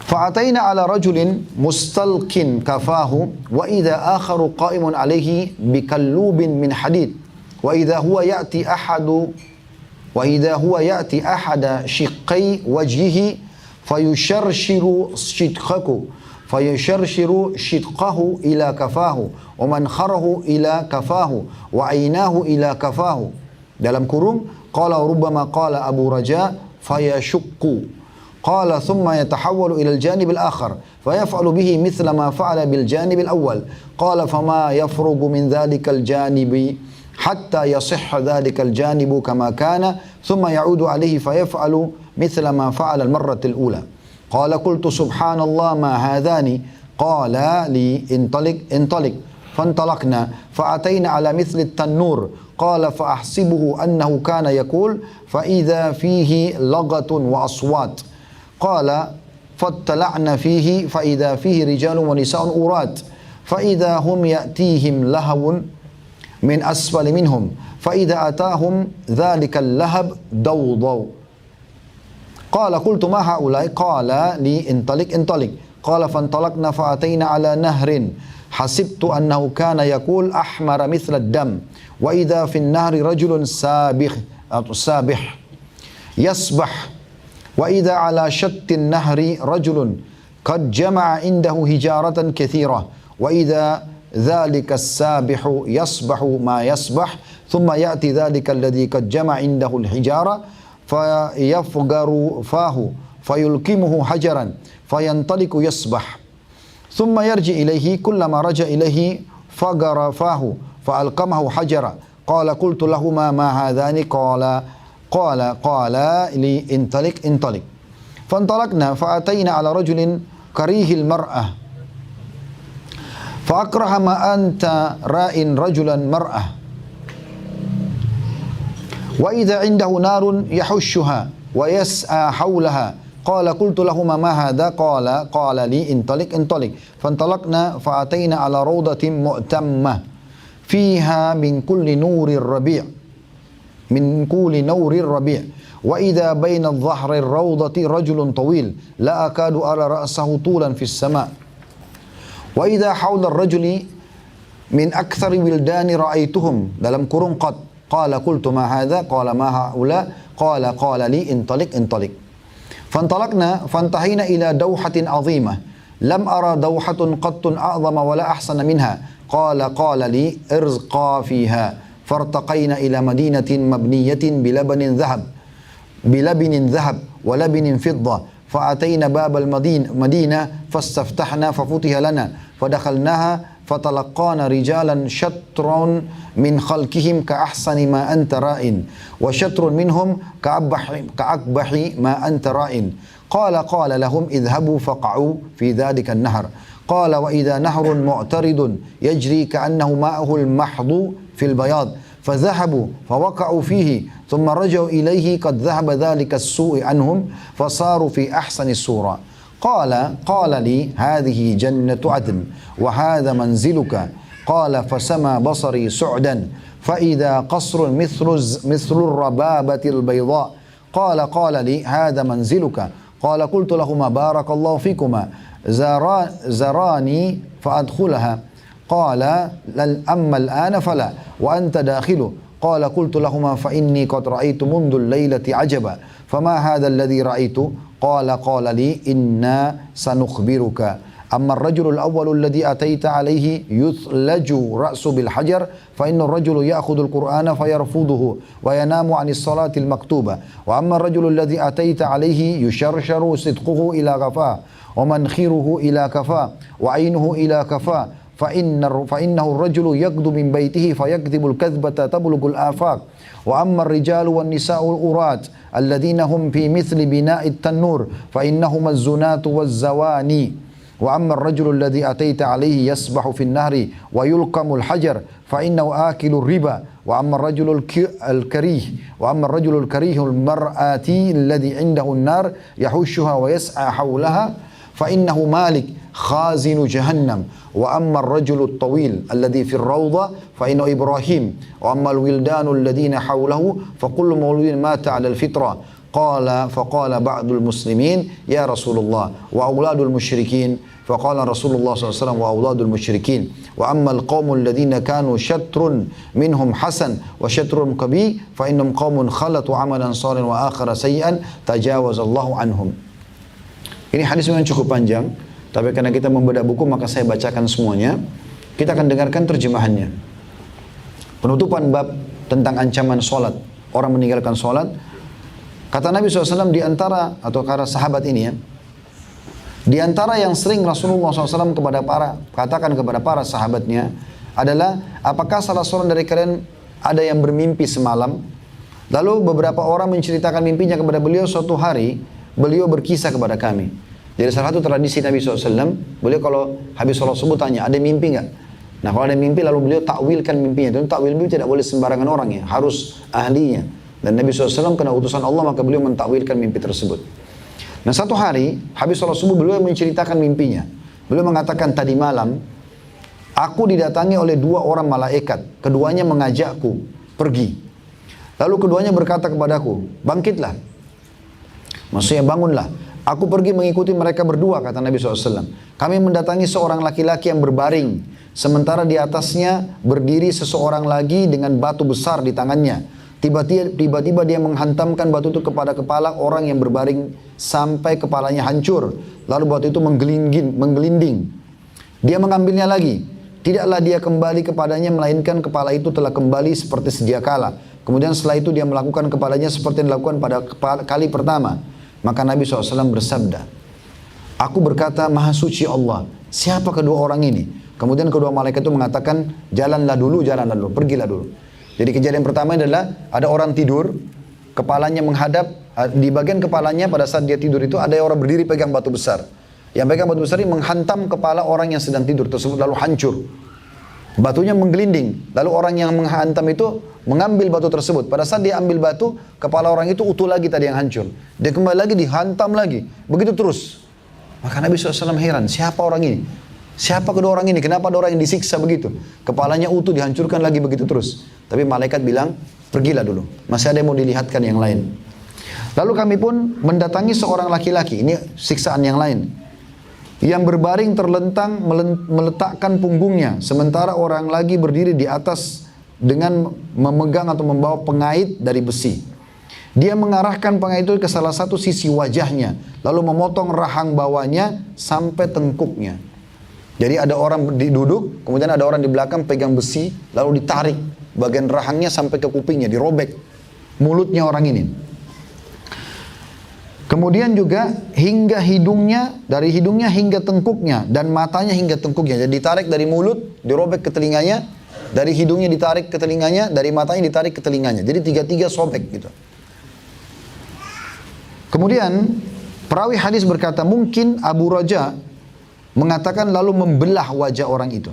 فأتينا على رجل مستلق كفاه وإذا آخر قائم عليه بكلوب من حديد وإذا هو يأتي أحد شقي وجهه فيشرشر شدقه إلى كفاه ومنخره إلى كفاه وعيناه إلى كفاه dalam kurung قال ربما قال أبو رجاء فيشق قال ثم يتحول إلى الجانب الآخر فيفعل به مثل ما فعل بالجانب الأول قال فما يفرغ من ذلك الجانب حتى يصح ذلك الجانب كما كان ثم يعود عليه فيفعل مثل ما فعل المرة الأولى قال قلت سبحان الله ما هذان قال لي انطلق فانطلقنا فأتينا على مثل التنور قال فأحسبه أنه كان يقول فإذا فيه لغة وأصوات قال فاطلعنا فيه فإذا فيه رجال ونساء أورات فإذا هم يأتيهم لهو من أسفل منهم فإذا أتاهم ذلك اللهب ضوضوا قال قلت ما هؤلاء قال لي انطلق قال فانطلقنا فأتينا على نهر حسبت أنه كان يقول أحمر مثل الدم وإذا في النهر رجل سابح يسبح وإذا على شط النهر رجل قد جمع عنده هجارة كثيرة وإذا ذلك السابح يسبح ما يسبح ثم يأتي ذلك الذي قد جمع عنده الحجارة فيفجر فاه فيلكمه حجرا فينطلق يسبح ثم يرجع إليه كلما رجع إليه فجر فاه فألقمه حجرا قال قلت لهما ما هذان قال لي انطلق فانطلقنا فأتينا على رجل كريه المرأة فأكره ما أنت راء رجلا مرأة وإذا عنده نار يحشها ويسعى حولها قال قلت لهما ما هذا قال لي انطلق فانطلقنا فأتينا على روضة مؤتمة فيها من كل نور الربيع min kuli nawrir rabi'. Wa idza baina adh-dhahri ar-rawdati rajulun tawil la akadu ara ra'sahu tulan fis sama'. Wa idza hawla ar-rajuli min aktsari wildani ra'aituhum dalam kurung qad qala qultu ma hadza qala ma haula qala li intaliq fantalaqna fantahina ila dawhatin 'azimah lam ara dawhatun qattun a'zama wala ahsana minha qala li irzqa fiha fartaqaina ila madinatin mabniyatin bilabnin dhahab wa labnin fiddah فأتينا باب المدينة فاستفتحنا ففتح لنا فدخلناها فتلقانا رجالا شطر من خلقهم كأحسن ما أنت رائن وشطر منهم كأقبح ما أنت رائن قال لهم اذهبوا فقعوا في ذلك النهر قال وإذا نهر معترض يجري كأنه ماءه المحض في البياض فذهبوا فوقعوا فيه ثم رجعوا إليه قد ذهب ذلك السوء عنهم فصاروا في أحسن الصورة قال لي هذه جنة عدن وهذا منزلك قال فسمى بصري سعدا فإذا قصر مثل الربابة البيضاء قال لي هذا منزلك قال قلت لهما بارك الله فيكما زراني فأدخلها قال أما الآن فلا وأنت داخل قال قلت لهما فإني قد رأيت منذ الليلة عجبا فما هذا الذي رأيت قال لي إنا سنخبرك أما الرجل الأول الذي أتيت عليه يثلج رأسه بالحجر فإن الرجل يأخذ القرآن فيرفضه وينام عن الصلاة المكتوبة وأما الرجل الذي أتيت عليه يشرشر صدقه إلى غفاه ومنخره إلى كفاه وعينه إلى كفاه فإنه الرجل يغدو من بيته فيكذب الكذبة تبلغ الآفاق وأما الرجال والنساء الأراة الذين هم في مثل بناء التنور فإنهما الزنات والزواني وأما الرجل الذي أتيت عليه يسبح في النهر ويلقم الحجر فإنه آكل الربا وأما الرجل الكريه المرآة الذي عنده النار يحوشها ويسعى حولها فإنه مالك خازن جهنم وأما الرجل الطويل الذي في الروضة فإنه إبراهيم وأما الولدان الذين حوله فكل مولود مات على الفطرة فقال بعض المسلمين يا رسول الله وأولاد المشركين فقال رسول الله صلى الله عليه وسلم وأولاد المشركين وأما القوم الذين كانوا شطر منهم حسن وشطر قبيح فإنهم قوم خلطوا عملا صالحا وآخر سيئا تجاوز الله عنهم. Ini hadis memang cukup panjang, tapi karena kita membedah buku maka saya bacakan semuanya. Kita akan dengarkan terjemahannya. Penutupan bab tentang ancaman solat, orang meninggalkan solat. Kata Nabi SAW di antara atau para sahabat ini ya, di antara yang sering Rasulullah SAW katakan kepada para sahabatnya adalah, apakah salah seorang dari kalian ada yang bermimpi semalam? Lalu beberapa orang menceritakan mimpinya kepada beliau. Suatu hari beliau berkisah kepada kami. Jadi salah satu tradisi Nabi SAW, beliau kalau habis sholat subuh tanya, ada mimpi nggak? Nah kalau ada mimpi lalu beliau takwilkan mimpinya. Dan takwil mimpi tidak boleh sembarangan orang ya, harus ahlinya. Dan Nabi SAW kena utusan Allah maka beliau mentakwilkan mimpi tersebut. Nah satu hari habis sholat subuh beliau menceritakan mimpinya. Beliau mengatakan tadi malam aku didatangi oleh dua orang malaikat. Keduanya mengajakku pergi. Lalu keduanya berkata kepadaku, bangkitlah. Maksudnya bangunlah. Aku pergi mengikuti mereka berdua, kata Nabi SAW. Kami mendatangi seorang laki-laki yang berbaring. Sementara di atasnya berdiri seseorang lagi dengan batu besar di tangannya. Tiba-tiba dia menghantamkan batu itu kepada kepala orang yang berbaring sampai kepalanya hancur. Lalu batu itu menggelinding. Dia mengambilnya lagi. Tidaklah dia kembali kepadanya, melainkan kepala itu telah kembali seperti sedia kala. Kemudian setelah itu dia melakukan kepadanya seperti yang dilakukan pada kali pertama. Maka Nabi SAW bersabda, aku berkata, Maha Suci Allah, siapa kedua orang ini? Kemudian kedua malaikat itu mengatakan, jalanlah dulu, pergilah dulu. Jadi kejadian pertama adalah ada orang tidur, kepalanya menghadap, di bagian kepalanya pada saat dia tidur itu ada orang berdiri pegang batu besar. Yang pegang batu besar ini menghantam kepala orang yang sedang tidur tersebut lalu hancur. Batunya menggelinding. Lalu orang yang menghantam itu mengambil batu tersebut. Pada saat dia ambil batu, kepala orang itu utuh lagi tadi yang hancur. Dia kembali lagi, dihantam lagi. Begitu terus. Maka Nabi SAW heran, siapa orang ini? Siapa kedua orang ini? Kenapa ada orang yang disiksa begitu? Kepalanya utuh, dihancurkan lagi begitu terus. Tapi malaikat bilang, pergilah dulu. Masih ada yang mau dilihatkan yang lain. Lalu kami pun mendatangi seorang laki-laki, ini siksaan yang lain, yang berbaring terlentang meletakkan punggungnya, sementara orang lagi berdiri di atas dengan memegang atau membawa pengait dari besi. Dia mengarahkan pengait itu ke salah satu sisi wajahnya, lalu memotong rahang bawahnya sampai tengkuknya. Jadi ada orang duduk, kemudian ada orang di belakang pegang besi, lalu ditarik bagian rahangnya sampai ke kupingnya, dirobek mulutnya orang ini. Kemudian juga hingga hidungnya, dari hidungnya hingga tengkuknya, dan matanya hingga tengkuknya. Jadi ditarik dari mulut, dirobek ke telinganya, dari hidungnya ditarik ke telinganya, dari matanya ditarik ke telinganya. Jadi tiga-tiga sobek gitu. Kemudian perawi hadis berkata, mungkin Abu Raja mengatakan lalu membelah wajah orang itu.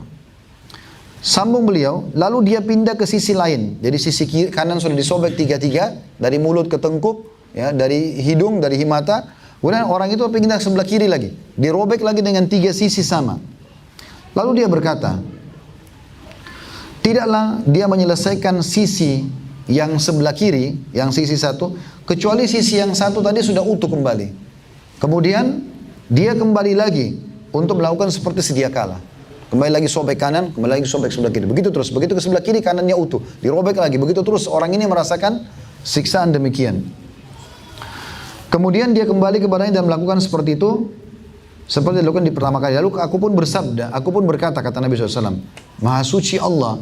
Sambung beliau, lalu dia pindah ke sisi lain. Jadi sisi kiri, kanan sudah disobek tiga-tiga, dari mulut ke tengkuk, ya, dari hidung, dari mata. Kemudian orang itu pindah ke sebelah kiri lagi, dirobek lagi dengan tiga sisi sama. Lalu dia berkata, tidaklah dia menyelesaikan sisi yang sebelah kiri, yang sisi satu, kecuali sisi yang satu tadi sudah utuh kembali. Kemudian dia kembali lagi untuk melakukan seperti sedia kala. Kembali lagi sobek kanan, kembali lagi sobek sebelah kiri. Begitu terus, begitu ke sebelah kiri kanannya utuh, dirobek lagi. Begitu terus orang ini merasakan siksaan demikian. Kemudian dia kembali kepadanya dan melakukan seperti itu, seperti dilakukan di pertama kali. Lalu aku pun bersabda, aku pun berkata, kata Nabi SAW, Maha suci Allah,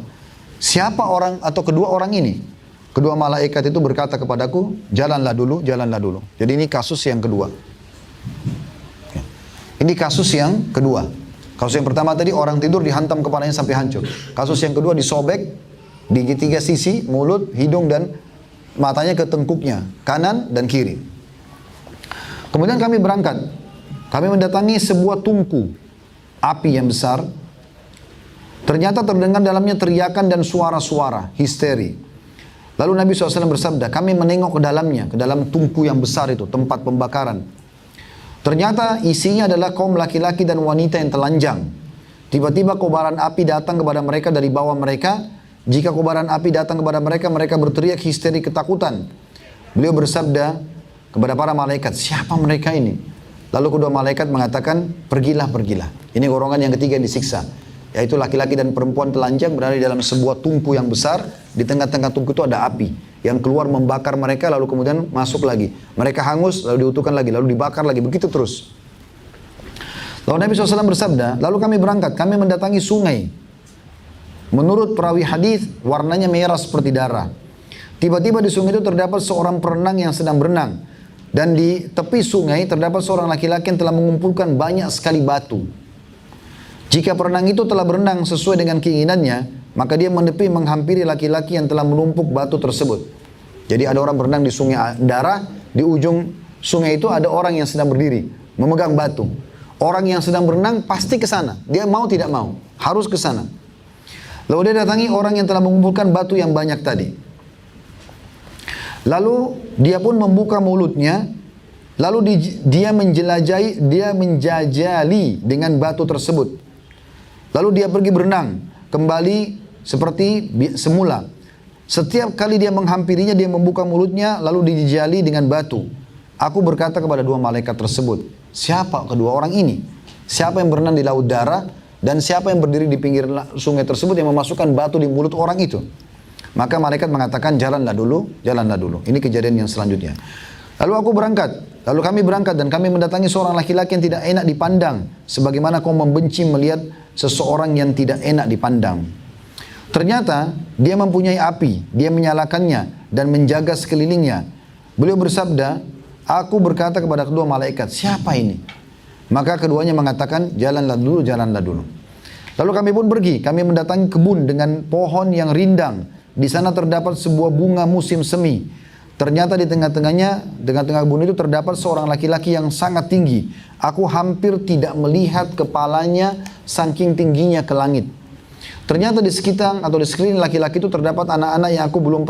siapa orang atau kedua orang ini? Kedua malaikat itu berkata kepadaku, jalanlah dulu, jalanlah dulu. Jadi ini kasus yang kedua. Ini kasus yang kedua. Kasus yang pertama tadi orang tidur dihantam kepalanya sampai hancur. Kasus yang kedua disobek di tiga sisi, mulut, hidung dan matanya ke tengkuknya, kanan dan kiri. Kemudian kami berangkat. Kami mendatangi sebuah tungku api yang besar. Ternyata terdengar dalamnya teriakan dan suara-suara histeri. Lalu Nabi SAW bersabda, kami menengok ke dalamnya, ke dalam tungku yang besar itu, tempat pembakaran. Ternyata isinya adalah kaum laki-laki dan wanita yang telanjang. Tiba-tiba kobaran api datang kepada mereka dari bawah mereka. Jika kobaran api datang kepada mereka, mereka berteriak histeri ketakutan. Beliau bersabda kepada para malaikat, siapa mereka ini? Lalu kedua malaikat mengatakan, pergilah, pergilah. Ini golongan yang ketiga yang disiksa. Yaitu laki-laki dan perempuan telanjang berada di dalam sebuah tungku yang besar. Di tengah-tengah tungku itu ada api yang keluar membakar mereka, lalu kemudian masuk lagi. Mereka hangus, lalu diutuhkan lagi, lalu dibakar lagi. Begitu terus. Lalu Nabi SAW bersabda, lalu kami berangkat, kami mendatangi sungai. Menurut perawi hadis, warnanya merah seperti darah. Tiba-tiba di sungai itu terdapat seorang perenang yang sedang berenang. Dan di tepi sungai terdapat seorang laki-laki yang telah mengumpulkan banyak sekali batu. Jika perenang itu telah berenang sesuai dengan keinginannya, maka dia menepi menghampiri laki-laki yang telah menumpuk batu tersebut. Jadi ada orang berenang di sungai darah, di ujung sungai itu ada orang yang sedang berdiri, memegang batu. Orang yang sedang berenang pasti ke sana, dia mau tidak mau, harus ke sana. Lalu dia datangi orang yang telah mengumpulkan batu yang banyak tadi. Lalu dia pun membuka mulutnya, lalu dia menjajali dengan batu tersebut. Lalu dia pergi berenang kembali seperti semula. Setiap kali dia menghampirinya, dia membuka mulutnya lalu dijali dengan batu. Aku berkata kepada dua malaikat tersebut, siapa kedua orang ini? Siapa yang berenang di laut darah dan siapa yang berdiri di pinggir sungai tersebut yang memasukkan batu di mulut orang itu? Maka malaikat mengatakan, jalanlah dulu, jalanlah dulu. Ini kejadian yang selanjutnya. Lalu aku berangkat, lalu kami berangkat dan kami mendatangi seorang laki-laki yang tidak enak dipandang, sebagaimana kau membenci melihat seseorang yang tidak enak dipandang. Ternyata dia mempunyai api, dia menyalakannya dan menjaga sekelilingnya. Beliau bersabda, aku berkata kepada kedua malaikat, siapa ini? Maka keduanya mengatakan, jalanlah dulu, jalanlah dulu. Lalu kami pun pergi, kami mendatangi kebun dengan pohon yang rindang. Di sana terdapat sebuah bunga musim semi. Ternyata di tengah-tengah kebun itu terdapat seorang laki-laki yang sangat tinggi. Aku hampir tidak melihat kepalanya saking tingginya ke langit. Ternyata di sekitar atau di sekeliling laki-laki itu terdapat anak-anak yang aku belum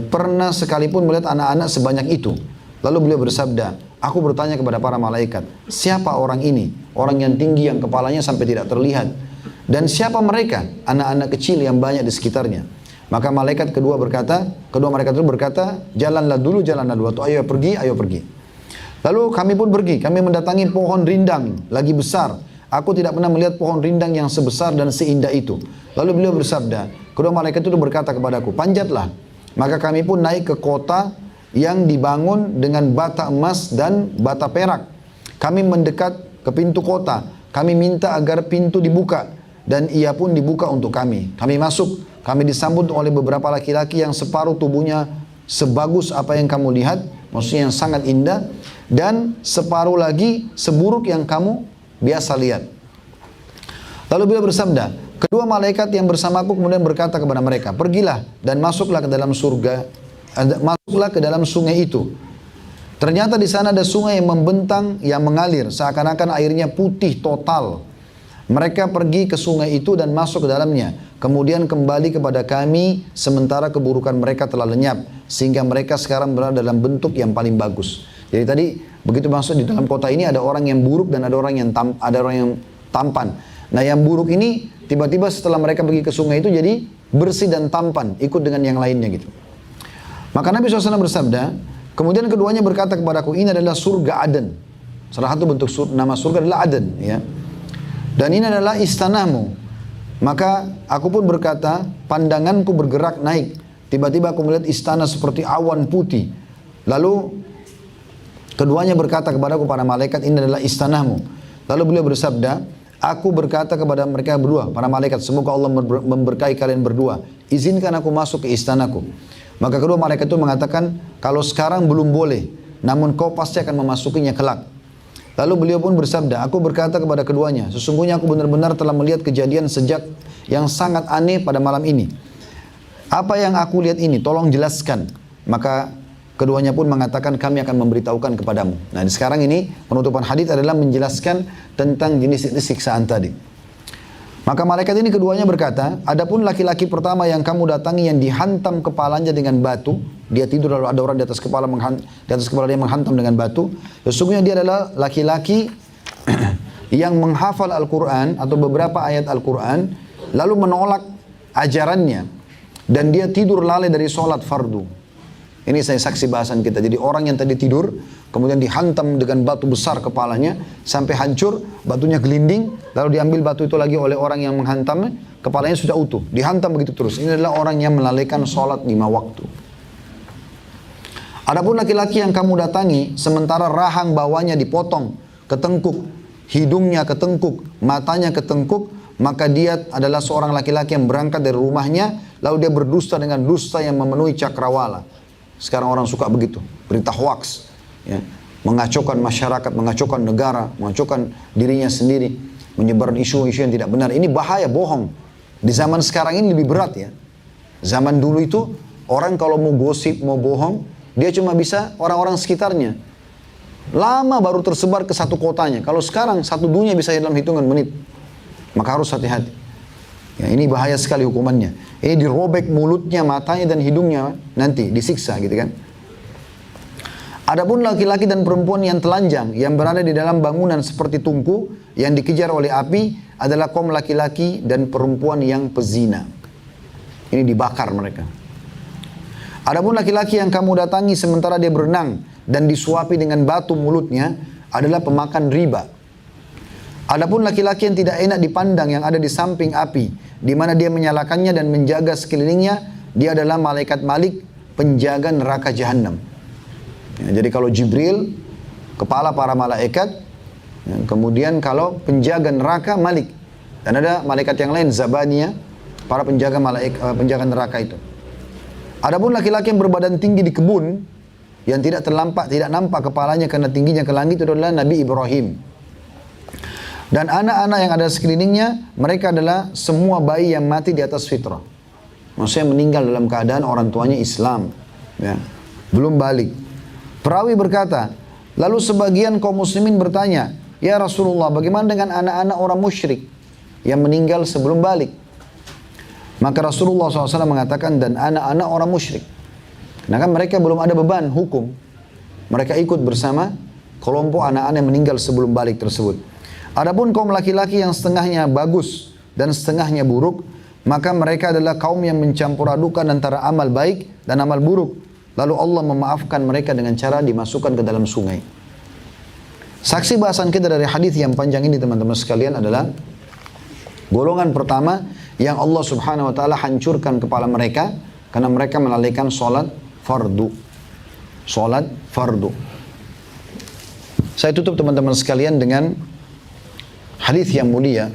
pernah sekalipun melihat anak-anak sebanyak itu. Lalu beliau bersabda, aku bertanya kepada para malaikat, siapa orang ini? Orang yang tinggi yang kepalanya sampai tidak terlihat. Dan siapa mereka? Anak-anak kecil yang banyak di sekitarnya. Maka kedua malaikat itu berkata, jalanlah dulu, atau ayo pergi, ayo pergi. Lalu kami pun pergi, kami mendatangi pohon rindang, lagi besar. Aku tidak pernah melihat pohon rindang yang sebesar dan seindah itu. Lalu beliau bersabda, kedua malaikat itu berkata kepadaku, panjatlah. Maka kami pun naik ke kota yang dibangun dengan bata emas dan bata perak. Kami mendekat ke pintu kota, kami minta agar pintu dibuka, dan ia pun dibuka untuk kami. Kami masuk. Kami disambut oleh beberapa laki-laki yang separuh tubuhnya sebagus apa yang kamu lihat, maksudnya yang sangat indah, dan separuh lagi seburuk yang kamu biasa lihat. Lalu beliau bersabda, kedua malaikat yang bersamaku kemudian berkata kepada mereka, pergilah dan masuklah ke dalam surga, masuklah ke dalam sungai itu. Ternyata di sana ada sungai yang membentang, yang mengalir, seakan-akan airnya putih total. Mereka pergi ke sungai itu dan masuk ke dalamnya. Kemudian kembali kepada kami sementara keburukan mereka telah lenyap. Sehingga mereka sekarang berada dalam bentuk yang paling bagus. Jadi tadi begitu masuk di dalam kota ini ada orang yang buruk dan ada orang yang tampan. Nah yang buruk ini tiba-tiba setelah mereka pergi ke sungai itu jadi bersih dan tampan. Ikut dengan yang lainnya gitu. Maka Nabi SAW bersabda, kemudian keduanya berkata kepadaku, ini adalah surga Aden. Salah satu bentuk nama surga adalah Aden. Ya. Dan ini adalah istanamu. Maka aku pun berkata, pandanganku bergerak naik. Tiba-tiba aku melihat istana seperti awan putih. Lalu keduanya berkata kepadaku, para malaikat, ini adalah istanamu. Lalu beliau bersabda, aku berkata kepada mereka berdua, para malaikat, semoga Allah memberkahi kalian berdua. Izinkan aku masuk ke istanaku. Maka kedua malaikat itu mengatakan, kalau sekarang belum boleh, namun kau pasti akan memasukinya kelak. Lalu beliau pun bersabda, aku berkata kepada keduanya, sesungguhnya aku benar-benar telah melihat kejadian sejak yang sangat aneh pada malam ini. Apa yang aku lihat ini? Tolong jelaskan. Maka keduanya pun mengatakan, kami akan memberitahukan kepadamu. Nah sekarang ini penutupan hadis adalah menjelaskan tentang jenis siksaan tadi. Maka malaikat ini keduanya berkata, adapun laki-laki pertama yang kamu datangi yang dihantam kepalanya dengan batu, dia tidur lalu ada orang di atas kepala dia menghantam dengan batu, sesungguhnya dia adalah laki-laki yang menghafal Al-Quran atau beberapa ayat Al-Quran, lalu menolak ajarannya, dan dia tidur lalai dari sholat fardu. Ini saya saksi bahasan kita. Jadi orang yang tadi tidur, kemudian dihantam dengan batu besar kepalanya, sampai hancur, batunya gelinding, lalu diambil batu itu lagi oleh orang yang menghantamnya, kepalanya sudah utuh, dihantam begitu terus. Ini adalah orang yang melalaikan sholat 5 waktu. Adapun laki-laki yang kamu datangi, sementara rahang bawahnya dipotong, ketengkuk, hidungnya ketengkuk, matanya ketengkuk, maka dia adalah seorang laki-laki yang berangkat dari rumahnya, lalu dia berdusta dengan dusta yang memenuhi cakrawala. Sekarang orang suka begitu, berita hoaks, ya, mengacaukan masyarakat, mengacaukan negara, mengacaukan dirinya sendiri, menyebar isu-isu yang tidak benar. Ini bahaya, bohong. Di zaman sekarang ini lebih berat ya. Zaman dulu itu orang kalau mau gosip, mau bohong, dia cuma bisa orang-orang sekitarnya. Lama baru tersebar ke satu kotanya. Kalau sekarang satu dunia bisa dalam hitungan menit. Maka harus hati-hati. Ya, ini bahaya sekali hukumannya. Ini dirobek mulutnya, matanya dan hidungnya nanti disiksa gitu kan. Adapun laki-laki dan perempuan yang telanjang yang berada di dalam bangunan seperti tungku yang dikejar oleh api adalah kaum laki-laki dan perempuan yang pezina. Ini dibakar mereka. Adapun laki-laki yang kamu datangi sementara dia berenang dan disuapi dengan batu mulutnya adalah pemakan riba. Adapun laki-laki yang tidak enak dipandang yang ada di samping api, di mana dia menyalakannya dan menjaga sekelilingnya, dia adalah malaikat Malik, penjaga neraka Jahannam. Ya, jadi kalau Jibril, kepala para malaikat, ya, kemudian kalau penjaga neraka Malik, dan ada malaikat yang lain Zabaniya, para penjaga neraka itu. Adapun laki-laki yang berbadan tinggi di kebun, yang tidak nampak kepalanya karena tingginya ke langit, itu adalah Nabi Ibrahim. Dan anak-anak yang ada sekelilingnya, mereka adalah semua bayi yang mati di atas fitrah. Maksudnya meninggal dalam keadaan orang tuanya Islam, ya, belum balik. Perawi berkata, lalu sebagian kaum muslimin bertanya, ya Rasulullah, bagaimana dengan anak-anak orang musyrik yang meninggal sebelum balik? Maka Rasulullah SAW mengatakan, dan anak-anak orang musyrik. Karena kan mereka belum ada beban hukum. Mereka ikut bersama kelompok anak-anak yang meninggal sebelum balik tersebut. Adapun kaum laki-laki yang setengahnya bagus dan setengahnya buruk, maka mereka adalah kaum yang mencampur adukan antara amal baik dan amal buruk. Lalu Allah memaafkan mereka dengan cara dimasukkan ke dalam sungai. Saksi bahasan kita dari hadis yang panjang ini teman-teman sekalian adalah golongan pertama yang Allah subhanahu wa ta'ala hancurkan kepala mereka karena mereka melalaikan sholat fardu. Sholat fardu. Saya tutup teman-teman sekalian dengan hadis yang mulia.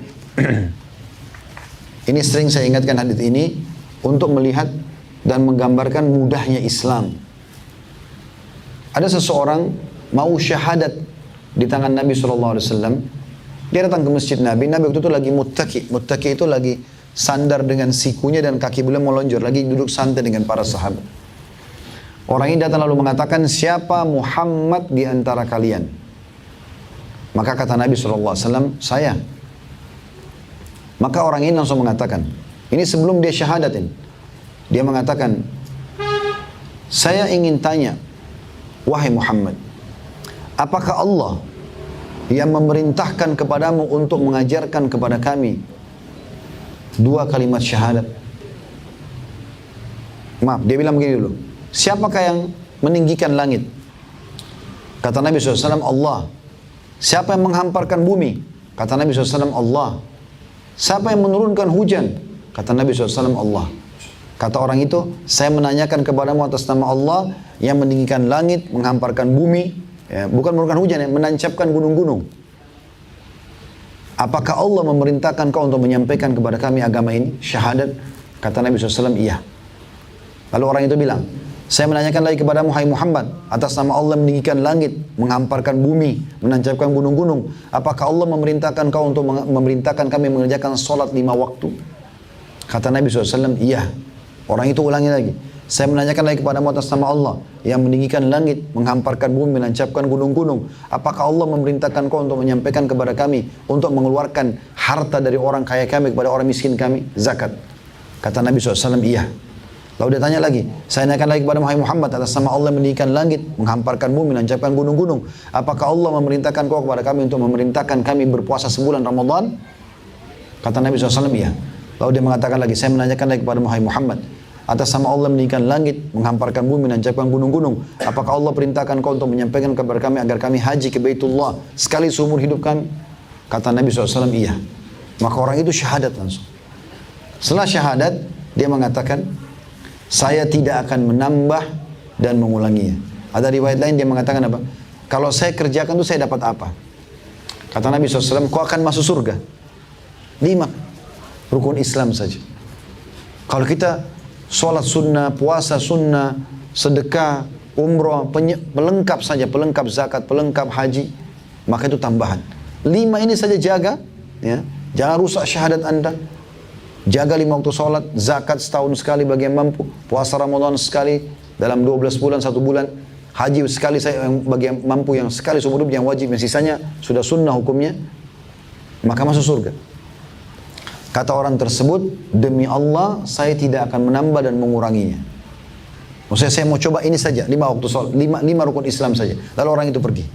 Ini sering saya ingatkan hadis ini untuk melihat dan menggambarkan mudahnya Islam. Ada seseorang mau syahadat di tangan Nabi SAW. Dia datang ke masjid Nabi. Nabi waktu itu lagi muttaki. Muttaki itu lagi sandar dengan sikunya dan kaki beliau melonjor. Lagi duduk santai dengan para sahabat. Orang ini datang lalu mengatakan, siapa Muhammad di antara kalian? Maka kata Nabi SAW, saya. Maka orang ini langsung mengatakan, ini sebelum dia syahadatin. Dia mengatakan, saya ingin tanya, wahai Muhammad, apakah Allah yang memerintahkan kepadamu untuk mengajarkan kepada kami 2 kalimat syahadat? Maaf, dia bilang begini dulu. Siapakah yang meninggikan langit? Kata Nabi SAW, Allah. Siapa yang menghamparkan bumi? Kata Nabi SAW, Allah. Siapa yang menurunkan hujan? Kata Nabi SAW, Allah. Kata orang itu, saya menanyakan kepadamu atas nama Allah yang meninggikan langit, menghamparkan bumi, ya, bukan menurunkan hujan, ya, menancapkan gunung-gunung. Apakah Allah memerintahkan kau untuk menyampaikan kepada kami agama ini, syahadat? Kata Nabi SAW, iya. Lalu orang itu bilang, saya menanyakan lagi kepadamu, hai Muhammad, atas nama Allah meninggikan langit, menghamparkan bumi, menancapkan gunung-gunung. Apakah Allah memerintahkan kau untuk memerintahkan kami mengerjakan sholat 5 waktu? Kata Nabi SAW, iya. Orang itu ulangi lagi. Saya menanyakan lagi kepadamu atas nama Allah yang meninggikan langit, menghamparkan bumi, menancapkan gunung-gunung. Apakah Allah memerintahkan kau untuk menyampaikan kepada kami untuk mengeluarkan harta dari orang kaya kami kepada orang miskin kami, zakat? Kata Nabi SAW, iya. Lalu dia tanya lagi, saya tanyakan lagi kepada Muhammad atas nama Allah meninggikan langit, menghamparkan bumi, menancapkan gunung-gunung. Apakah Allah memerintahkan kau kepada kami untuk memerintahkan kami berpuasa sebulan Ramadan? Kata Nabi SAW, iya. Lalu dia mengatakan lagi, saya menanyakan lagi kepada Muhammad atas nama Allah meninggikan langit, menghamparkan bumi, menancapkan gunung-gunung. Apakah Allah perintahkan kau untuk menyampaikan kepada kami agar kami haji ke Baitullah sekali seumur hidup kami? Kata Nabi SAW, iya. Maka orang itu syahadat langsung. Setelah syahadat, dia mengatakan, saya tidak akan menambah dan mengulanginya. Ada riwayat lain dia mengatakan apa? Kalau saya kerjakan itu saya dapat apa? Kata Nabi SAW, kau akan masuk surga. 5 rukun Islam saja. Kalau kita sholat sunnah, puasa sunnah, sedekah, umroh, pelengkap saja, pelengkap zakat, pelengkap haji, maka itu tambahan. 5 ini saja jaga, ya, jangan rusak syahadat anda. Jaga 5 waktu sholat, zakat setahun sekali bagi yang mampu, puasa Ramadan sekali dalam 12 bulan, 1 bulan, haji sekali saya bagi yang mampu, yang sekali seumur hidup, yang wajib, yang sisanya sudah sunnah hukumnya, maka masuk surga. Kata orang tersebut, demi Allah saya tidak akan menambah dan menguranginya. Maksudnya saya mau coba ini saja, 5 waktu sholat, 5 rukun Islam saja. Lalu orang itu pergi.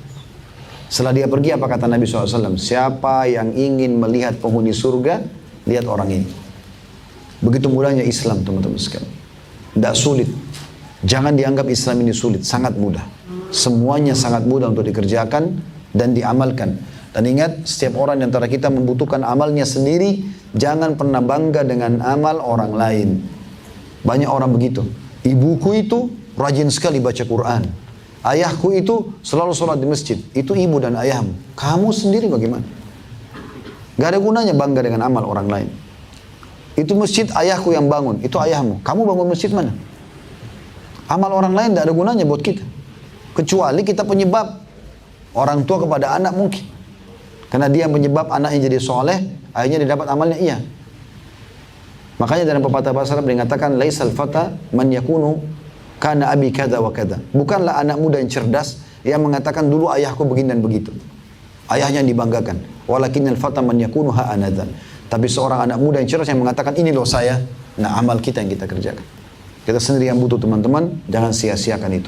Setelah dia pergi, apa kata Nabi SAW? Siapa yang ingin melihat penghuni surga, lihat orang ini. Begitu mudahnya Islam teman-teman sekalian. Tidak sulit. Jangan dianggap Islam ini sulit, sangat mudah. Semuanya sangat mudah untuk dikerjakan dan diamalkan. Dan ingat, setiap orang di antara kita membutuhkan amalnya sendiri. Jangan pernah bangga dengan amal orang lain. Banyak orang begitu. Ibuku itu rajin sekali baca Quran. Ayahku itu selalu sholat di masjid. Itu ibu dan ayahmu. Kamu sendiri bagaimana? Gak ada gunanya bangga dengan amal orang lain. Itu masjid ayahku yang bangun, itu ayahmu. Kamu bangun masjid mana? Amal orang lain tidak ada gunanya buat kita. Kecuali kita penyebab. Orang tua kepada anak mungkin. Karena dia menyebab anaknya jadi soleh, akhirnya dia dapat amalnya, iya. Makanya dalam pepatah bahasa Arab dikatakan, laisal fata man yakunu kana abi kada wa kada. Bukanlah anak muda yang cerdas yang mengatakan dulu ayahku begini dan begitu. Ayahnya yang dibanggakan. Walakinnal fata man yakunu ha anadha. Tapi seorang anak muda yang cerdas yang mengatakan ini loh saya. Nah, amal kita yang kita kerjakan. Kita sendiri yang butuh teman-teman, jangan sia-siakan itu.